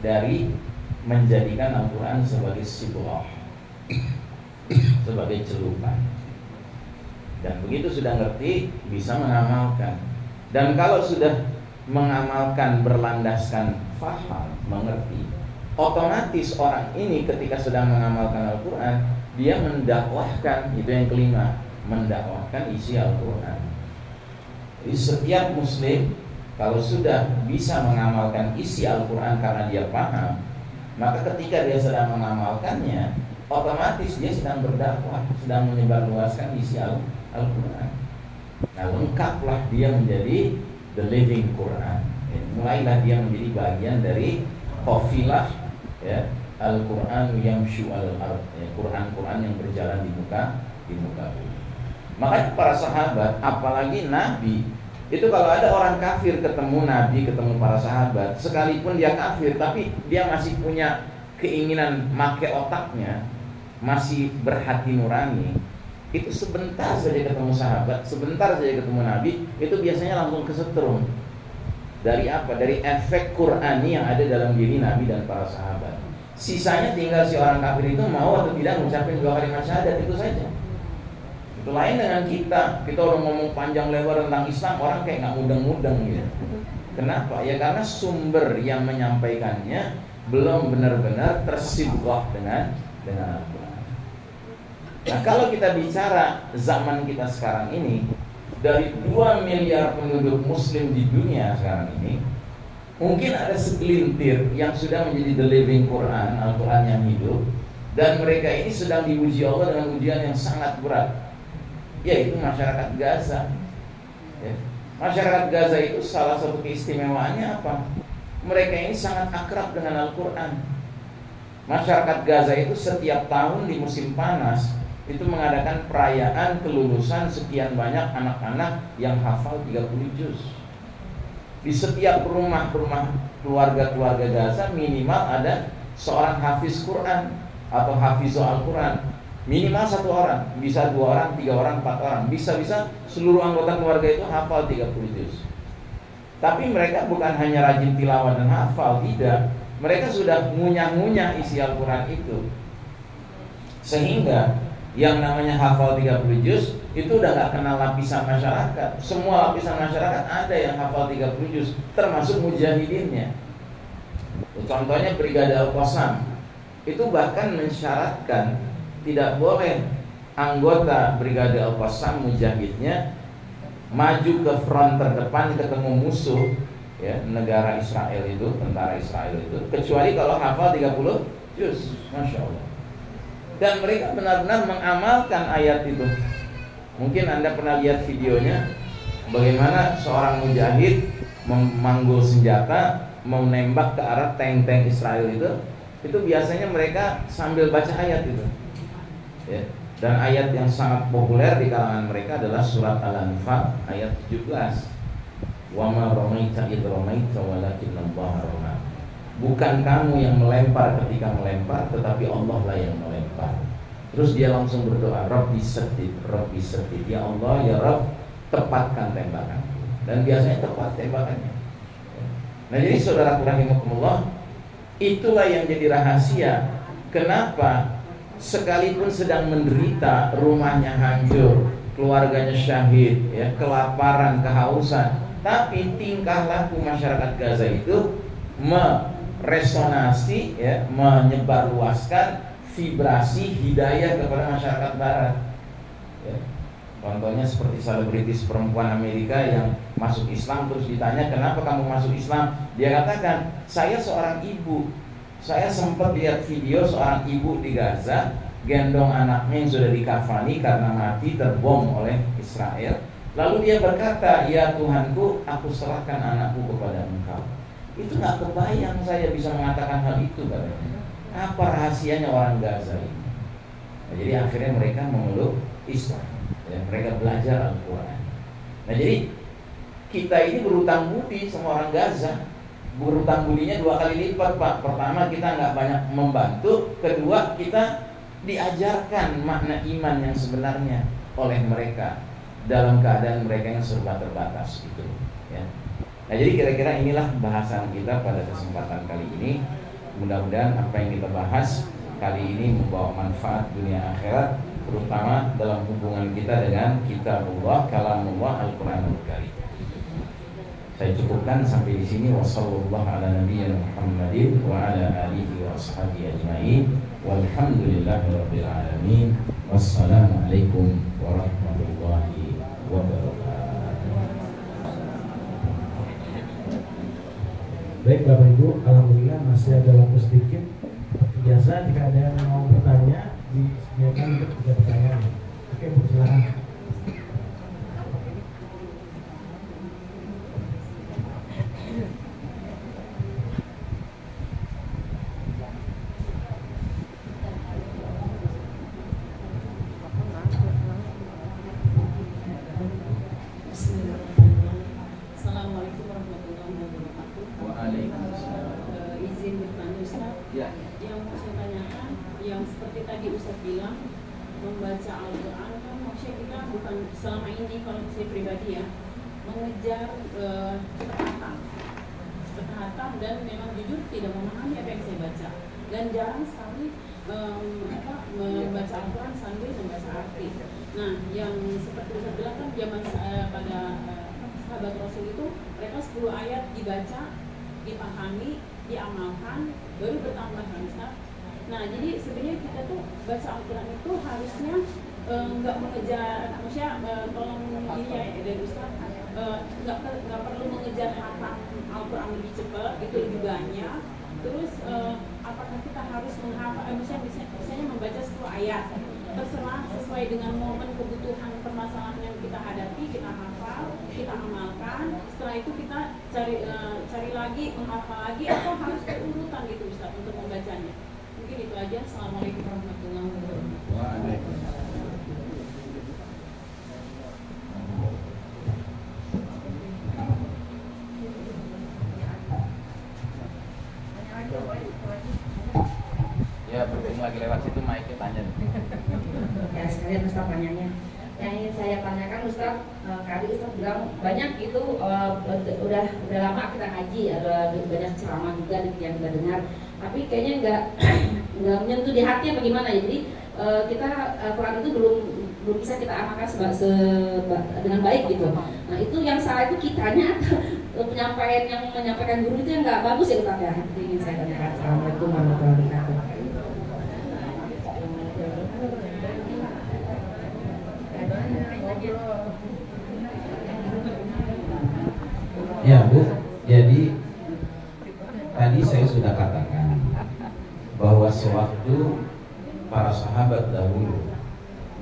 dari menjadikan Al-Quran sebagai sibghah, sebagai celupan. Dan begitu sudah ngerti, bisa mengamalkan. Dan kalau sudah mengamalkan berlandaskan faham, mengerti, otomatis orang ini ketika sedang mengamalkan Al-Quran, dia mendakwahkan, itu yang kelima, mendakwahkan isi Al-Quran. Jadi setiap muslim kalau sudah bisa mengamalkan isi Al-Quran karena dia paham, maka ketika dia sedang mengamalkannya, otomatis dia sedang berdakwah, sedang menyebarluaskan isi Al-Quran. Nah lengkaplah dia menjadi the living Quran. Mulailah dia menjadi bagian dari qafilah ya, Al-Quran yamshu al-ard, ya, Quran-Quran yang berjalan di muka bumi. Makanya para sahabat, apalagi Nabi, itu kalau ada orang kafir ketemu Nabi, ketemu para sahabat, sekalipun dia kafir, tapi dia masih punya keinginan make otaknya, masih berhati nurani, itu sebentar saja ketemu sahabat, sebentar saja ketemu Nabi, itu biasanya langsung kesetrum. Dari apa? Dari efek Qur'ani yang ada dalam diri Nabi dan para sahabat. Sisanya tinggal si orang kafir itu mau atau tidak mengucapkan 2 kalimat syahadat, itu saja. Itu lain dengan kita udah ngomong panjang lebar tentang Islam, orang kayak nggak mudeng-mudeng gitu. Kenapa? Ya karena sumber yang menyampaikannya belum benar-benar tersibghah dengan Al-Quran. Nah kalau kita bicara zaman kita sekarang ini, dari 2 miliar penduduk muslim di dunia sekarang ini, mungkin ada segelintir yang sudah menjadi the living Quran, Al-Quran yang hidup, dan mereka ini sedang diuji Allah dengan ujian yang sangat berat, yaitu masyarakat Gaza ya. Masyarakat Gaza itu salah satu keistimewaannya apa? Mereka ini sangat akrab dengan Al-Quran. Masyarakat Gaza itu setiap tahun di musim panas itu mengadakan perayaan kelulusan sekian banyak anak-anak yang hafal 30 juz. Di setiap rumah keluarga Gaza minimal ada seorang hafiz Quran atau hafizul Al-Quran. Minimal 1 orang, bisa 2 orang, 3 orang, 4 orang, bisa-bisa seluruh anggota keluarga itu hafal 30 juz. Tapi mereka bukan hanya rajin tilawah dan hafal, tidak. Mereka sudah ngunyah-ngunyah isi Al-Quran itu. Sehingga yang namanya hafal 30 juz itu udah gak kenal lapisan masyarakat. Semua lapisan masyarakat ada yang hafal 30 juz, termasuk mujahidinnya. Contohnya Brigade Al-Qassam, itu bahkan mensyaratkan tidak boleh anggota Brigade Al-Qassam mujahidnya maju ke front terdepan ketemu musuh ya, negara Israel itu, tentara Israel itu, kecuali kalau hafal 30 juz. Masya Allah. Dan mereka benar-benar mengamalkan ayat itu. Mungkin Anda pernah lihat videonya, bagaimana seorang mujahid memanggul senjata mau nembak ke arah tank-tank Israel itu biasanya mereka sambil baca ayat itu, ya. Dan ayat yang sangat populer di kalangan mereka adalah surat Al-Anfal ayat 17. Wa ma ramaita idh ramaita walakinallaha rama. Bukan kamu yang melempar ketika melempar, tetapi Allah lah yang melempar. Terus dia langsung berdoa, Rabbi sedid, ya Allah, ya Rabb, tepatkan tembakan. Dan biasanya tepat tembakannya. Nah, jadi saudara rahimakumullah, itulah yang jadi rahasia kenapa sekalipun sedang menderita, rumahnya hancur, keluarganya syahid, ya, kelaparan, kehausan, tapi tingkah laku masyarakat Gaza itu meresonasi, ya, menyebarluaskan vibrasi hidayah kepada masyarakat Barat, ya. Contohnya seperti selebritis perempuan Amerika yang masuk Islam, terus ditanya kenapa kamu masuk Islam, dia katakan saya seorang ibu. Saya sempat lihat video seorang ibu di Gaza gendong anaknya yang sudah dikafani karena mati terbom oleh Israel. Lalu dia berkata, ya Tuhanku, aku serahkan anakku kepada Engkau. Itu gak kebayang saya bisa mengatakan hal itu, katanya. Apa rahasianya orang Gaza ini? Nah, jadi akhirnya mereka memeluk Islam, ya, mereka belajar Al-Quran. Nah, jadi kita ini berutang budi sama orang Gaza. Berutang budinya 2 kali lipat, Pak. Pertama, kita nggak banyak membantu. Kedua, kita diajarkan makna iman yang sebenarnya oleh mereka dalam keadaan mereka yang serba terbatas gitu, ya. Nah, jadi kira-kira inilah bahasan kita pada kesempatan kali ini. Mudah-mudahan apa yang kita bahas kali ini membawa manfaat dunia akhirat, terutama dalam hubungan kita dengan kitabullah, kalamullah, Al-Qur'anul Karim. Saya cukupkan sampai di sini. Wassallallahu ala nabiyyina Muhammadin wa ala alihi wa ashabihi ajma'in. Walhamdulillahirabbil alamin. Wassalamualaikum warahmatullahi wabarakatuh. Baik Bapak Ibu, alhamdulillah masih ada waktu sedikit. Seperti biasa, jika ada yang mau bertanya, disediakan untuk 3 pertanyaan. Oke Bu, silakan. Membaca Al-Quran kan maksudnya kita bukan selama ini, kalau saya pribadi ya, mengejar kata-kata dan memang jujur tidak memahami apa yang saya baca, dan jarang sekali membaca Al-Quran sambil membaca arti. Nah, yang seperti Ustaz bilang kan zaman pada sahabat Rasul itu mereka 10 ayat dibaca, dipahami, diamalkan, baru bertambah kan Ustaz. Nah, jadi sebenarnya kita tuh baca Al-Quran itu harusnya nggak mengejar, maksudnya tolong ini ya dari Ustaz, nggak perlu mengejar hatam Al-Quran lebih cepat, itu lebih banyak. Terus apakah kita harus menghafal, misalnya membaca 10 ayat, terserah sesuai dengan momen kebutuhan permasalahan yang kita hadapi, kita hafal, kita amalkan. Setelah itu kita cari lagi, menghafal lagi, atau harus berurutan gitu Ustaz untuk membacanya. Mungkin itu aja. Assalamualaikum warahmatullahi wabarakatuh. Waalaikumsalam. Ya, berhubung lagi lewat situ, mic-nya tanya. Ya, sekalian Ustaz tanyanya. Yang ingin saya tanyakan Ustaz, tadi Ustaz bilang banyak itu udah lama kita ngaji, ada banyak ceramah juga yang kita dengar, tapi kayaknya nggak menyentuh di hati apa gimana ya. Jadi kita Quran itu belum bisa kita amalkan dengan baik gitu. Nah, itu yang salah itu kitanya atau penyampaian yang menyampaikan guru itu yang nggak bagus ya Ustaz ya. Itu ingin saya tanyakan. Assalamualaikum warahmatullahi wabarakatuh. Ya Bu, jadi tadi saya sudah katakan bahwa sewaktu para sahabat dahulu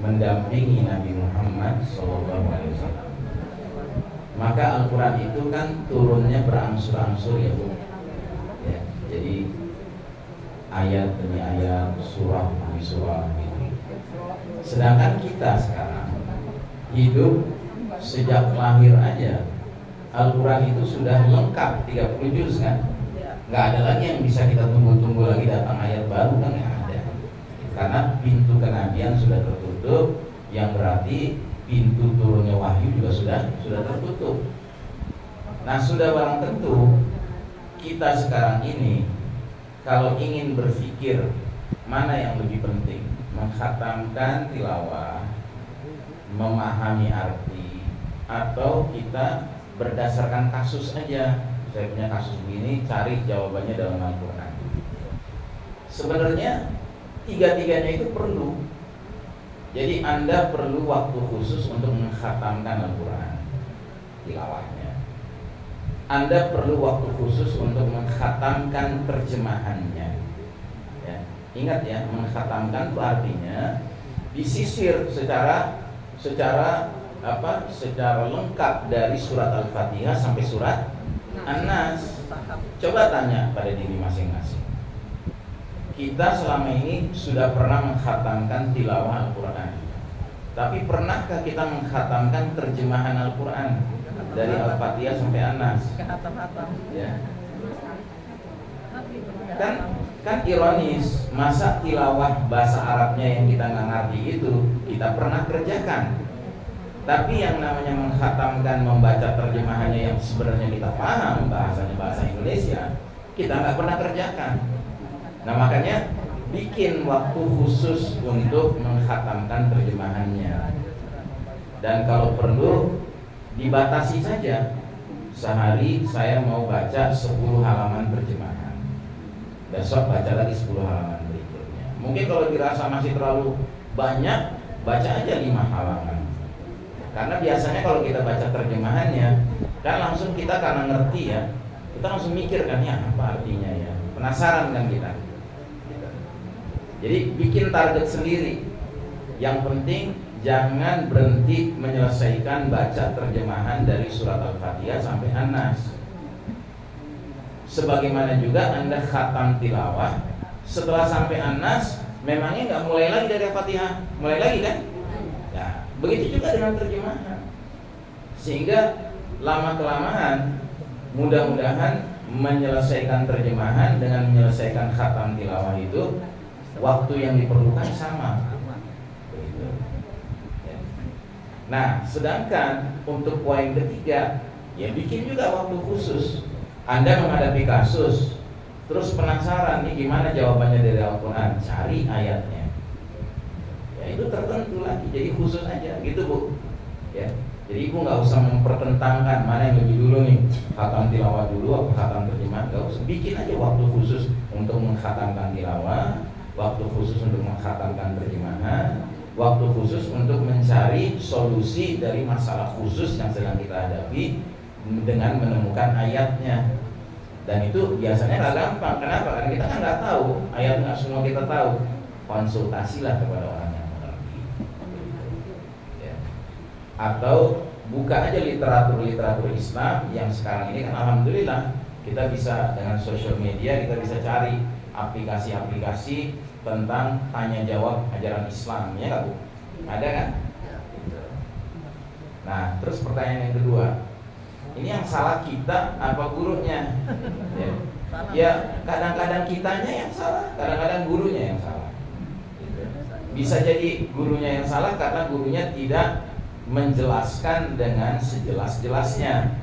mendampingi Nabi Muhammad SAW. Maka Al-Quran itu kan turunnya berangsur-angsur ya Bu. Ya, jadi ayat demi ayat, surah demi surah gitu. Sedangkan kita sekarang hidup sejak lahir aja Al-Quran itu sudah lengkap 30 juz kan. Nggak ada lagi yang bisa kita tunggu-tunggu lagi datang ayat baru kan, nggak ada. Karena pintu kenabian sudah tertutup, yang berarti pintu turunnya wahyu juga sudah tertutup. Nah, sudah barang tentu kita sekarang ini kalau ingin berpikir mana yang lebih penting, mengkhatamkan tilawah, memahami arti, atau kita berdasarkan kasus aja. Saya punya kasus begini, cari jawabannya dalam Al-Quran. Sebenarnya tiga-tiganya itu perlu. Jadi Anda perlu waktu khusus untuk mengkhatamkan Al-Quran, tilawahnya. Anda perlu waktu khusus untuk mengkhatamkan terjemahannya. Ya. Ingat ya, mengkhatamkan itu artinya disisir secara lengkap dari surat Al-Fatihah sampai surat An-Nas. Coba tanya pada diri masing-masing. Kita selama ini sudah pernah mengkhatamkan tilawah Al-Quran, tapi pernahkah kita mengkhatamkan terjemahan Al-Quran dari Al-Fatihah sampai An-Nas? Ya. Kan ironis, masa tilawah bahasa Arabnya yang kita nggak ngerti itu kita pernah kerjakan, tapi yang namanya mengkhatamkan membaca terjemahannya yang sebenarnya kita paham bahasanya bahasa Indonesia, kita nggak pernah kerjakan. Nah, makanya bikin waktu khusus untuk mengkhatamkan terjemahannya. Dan kalau perlu dibatasi saja. Sehari saya mau baca 10 halaman terjemahan, besok baca lagi 10 halaman berikutnya. Mungkin kalau dirasa masih terlalu banyak, baca aja 5 halaman. Karena biasanya kalau kita baca terjemahannya, kan langsung kita karena ngerti ya, kita langsung mikir kan ya apa artinya ya, penasaran kan kita. Jadi bikin target sendiri. Yang penting jangan berhenti menyelesaikan baca terjemahan dari surat Al-Fatihah sampai An-Nas. Sebagaimana juga Anda khatam tilawah, setelah sampai An-Nas, memangnya nggak mulai lagi dari Al-Fatihah, mulai lagi kan? Ya, begitu juga dengan terjemahan. Sehingga lama-kelamaan, mudah-mudahan menyelesaikan terjemahan dengan menyelesaikan khatam tilawah itu waktu yang diperlukan sama. Nah, sedangkan untuk poin ketiga, ya bikin juga waktu khusus. Anda menghadapi kasus, terus penasaran nih gimana jawabannya dari Al-Quran, cari ayatnya. Ya itu tertentu lagi, jadi khusus aja, gitu Bu. Ya, jadi Ibu nggak usah mempertentangkan mana yang lebih dulu nih, khatam tilawah dulu atau khatam terjemahan, nggak usah. Bikin aja waktu khusus untuk mengkhatamkan tilawah, waktu khusus untuk mengkhatamkan terjemahan, waktu khusus untuk mencari solusi dari masalah khusus yang sedang kita hadapi dengan menemukan ayatnya. Dan itu biasanya nggak gampang. Kenapa? Karena kita kan nggak tahu ayat, nggak semua kita tahu. Konsultasilah kepada orang yang mengerti. Ya. Atau buka aja literatur Islam yang sekarang ini kan alhamdulillah kita bisa dengan sosial media, kita bisa cari aplikasi-aplikasi tentang tanya jawab ajaran Islam, ya nggak Bu? Ada kan? Nah, terus pertanyaan yang kedua, ini yang salah kita apa gurunya? Ya kadang-kadang kitanya yang salah, kadang-kadang gurunya yang salah. Bisa jadi gurunya yang salah karena gurunya tidak menjelaskan dengan sejelas-jelasnya.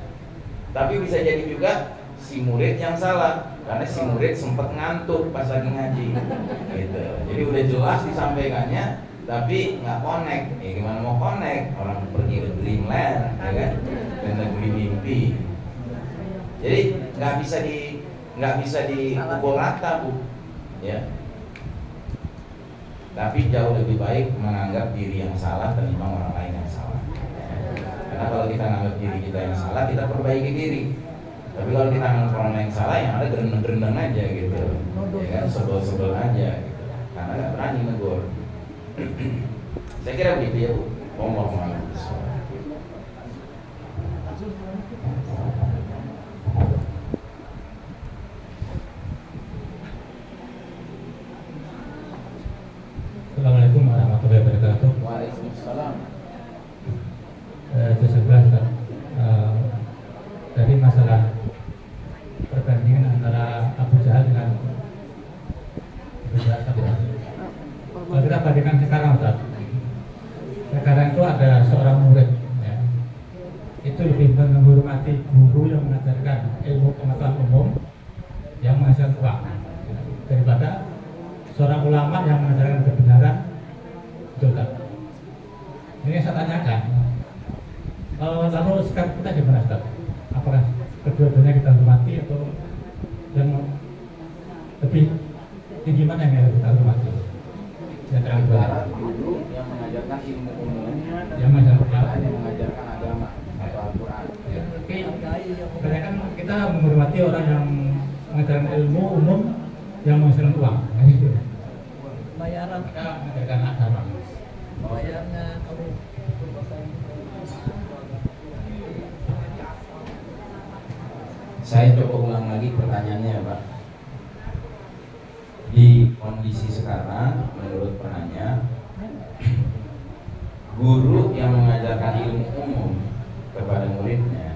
Tapi bisa jadi juga si murid yang salah, karena si murid sempat ngantuk pas lagi ngaji, gitu. Jadi udah jelas disampaikannya, tapi nggak connect. Ya gimana mau connect? Orang pergi ke Dreamland, ya kan? Ke negeri mimpi. Jadi nggak bisa dipukul rata Bu, ya. Tapi jauh lebih baik menganggap diri yang salah ketimbang orang lain yang salah. Karena kalau kita menganggap diri kita yang salah, kita perbaiki diri. Tapi kalau kita menganggap orang lain salah, yang ada gerendeng-gerendeng aja gitu, ya kan, sebel-sebel aja gitu, karena nggak berani negur. Saya kira begitu ya Bu. Wallahu a'lam. Assalamualaikum warahmatullahi wabarakatuh. Waalaikumsalam. Jazakallah Ustaz. Dari masalah perbandingan antara Abu Jahal dengan Abu Jahal. Kalau kita bandingkan sekarang Ustaz, sekarang itu ada seorang murid ya, itu lebih menghormati guru yang mengajarkan ilmu pengetahuan umum yang menghasilkan uang daripada seorang ulama yang mengajarkan kebenaran. Betul tak? Ini saya tanyakan, lalu sikap kita gimana Ustaz? Apakah kedua-duanya kita hormati atau yang lebih tinggi mana yang kita hormati? Antara guru yang mengajarkan ilmu umum, yang mengajarkan agama atau Al-Quran. Ya. Karena kan kita menghormati orang yang mengajarkan ilmu umum yang menghasilkan uang. Nah, itu. Bayaran. Kita mengajarkan agama. Bayarnya Saya coba ulang lagi pertanyaannya Pak. Di kondisi sekarang menurut penanya, guru yang mengajarkan ilmu umum kepada muridnya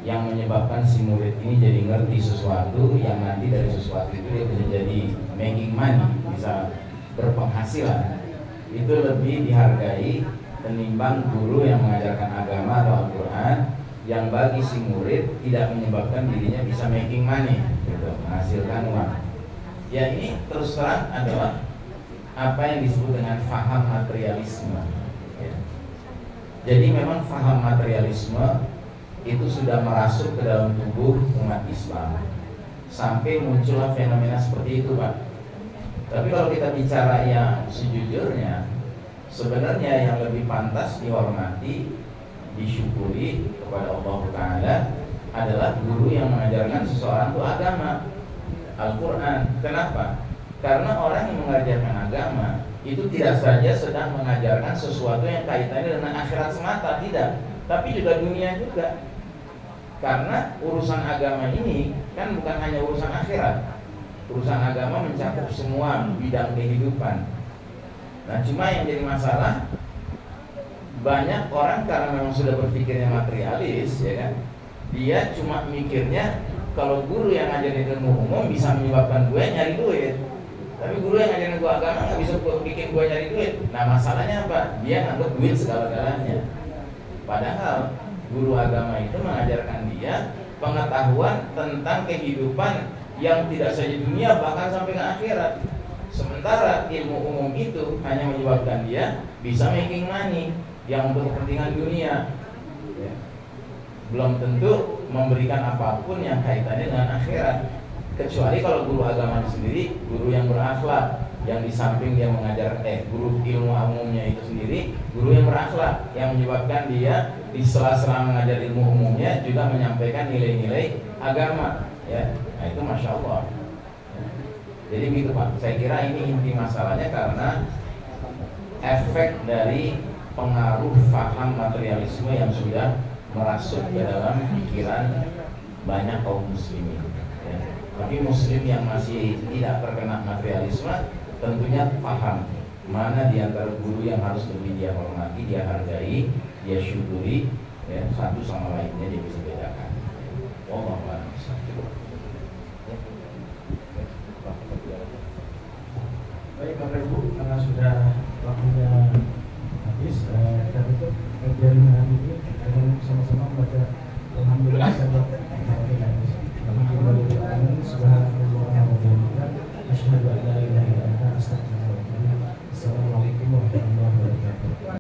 yang menyebabkan si murid ini jadi ngerti sesuatu yang nanti dari sesuatu itu dia bisa jadi making money, bisa berpenghasilan, itu lebih dihargai ketimbang guru yang mengajarkan agama atau Al-Quran yang bagi si murid tidak menyebabkan dirinya bisa making money, gitu, menghasilkan uang. Ya ini terus terang adalah apa yang disebut dengan faham materialisme ya. Jadi memang faham materialisme itu sudah merasuk ke dalam tubuh umat Islam sampai muncullah fenomena seperti itu Pak. Tapi kalau kita bicara yang sejujurnya, sebenarnya yang lebih pantas dihormati, disyukuri kepada Allah Ta'ala adalah guru yang mengajarkan seseorang itu agama, Al-Quran. Kenapa? Karena orang yang mengajarkan agama itu tidak saja sedang mengajarkan sesuatu yang kaitannya dengan akhirat semata, tidak, tapi juga dunia juga. Karena urusan agama ini kan bukan hanya urusan akhirat. Urusan agama mencakup semua bidang kehidupan. Nah, cuma yang jadi masalah, banyak orang karena memang sudah berpikirnya materialis, ya kan? Dia cuma mikirnya kalau guru yang ngajarin ilmu umum bisa menyebabkan gue nyari duit, tapi guru yang ngajarin gue agama nggak bisa bikin gue nyari duit. Nah, masalahnya apa? Dia nganggap duit segala-galanya. Padahal guru agama itu mengajarkan dia pengetahuan tentang kehidupan yang tidak saja dunia, bahkan sampai ke akhirat. Sementara ilmu umum itu hanya menyebabkan dia bisa making money yang untuk kepentingan dunia ya. Belum tentu memberikan apapun yang kaitannya dengan akhirat, kecuali kalau guru agama sendiri guru yang berakhlak, yang di samping dia mengajar guru ilmu umumnya itu sendiri guru yang berakhlak, yang menyebabkan dia di sela-sela mengajar ilmu umumnya juga menyampaikan nilai-nilai agama ya. Nah, itu Masya Allah ya. Jadi gitu Pak, saya kira ini inti masalahnya karena efek dari pengaruh faham materialisme yang sudah merasuk ke dalam pikiran banyak kaum muslimin ya. Tapi muslim yang masih tidak terkena materialisme tentunya paham mana di antara guru yang harus lebih dia hormati, dia hargai, dia syukuri ya, satu sama lainnya dia bisa bedakan. Wallahu a'lam. Baik Bapak Ibu, karena sudah waktunya habis, kita tutup kajian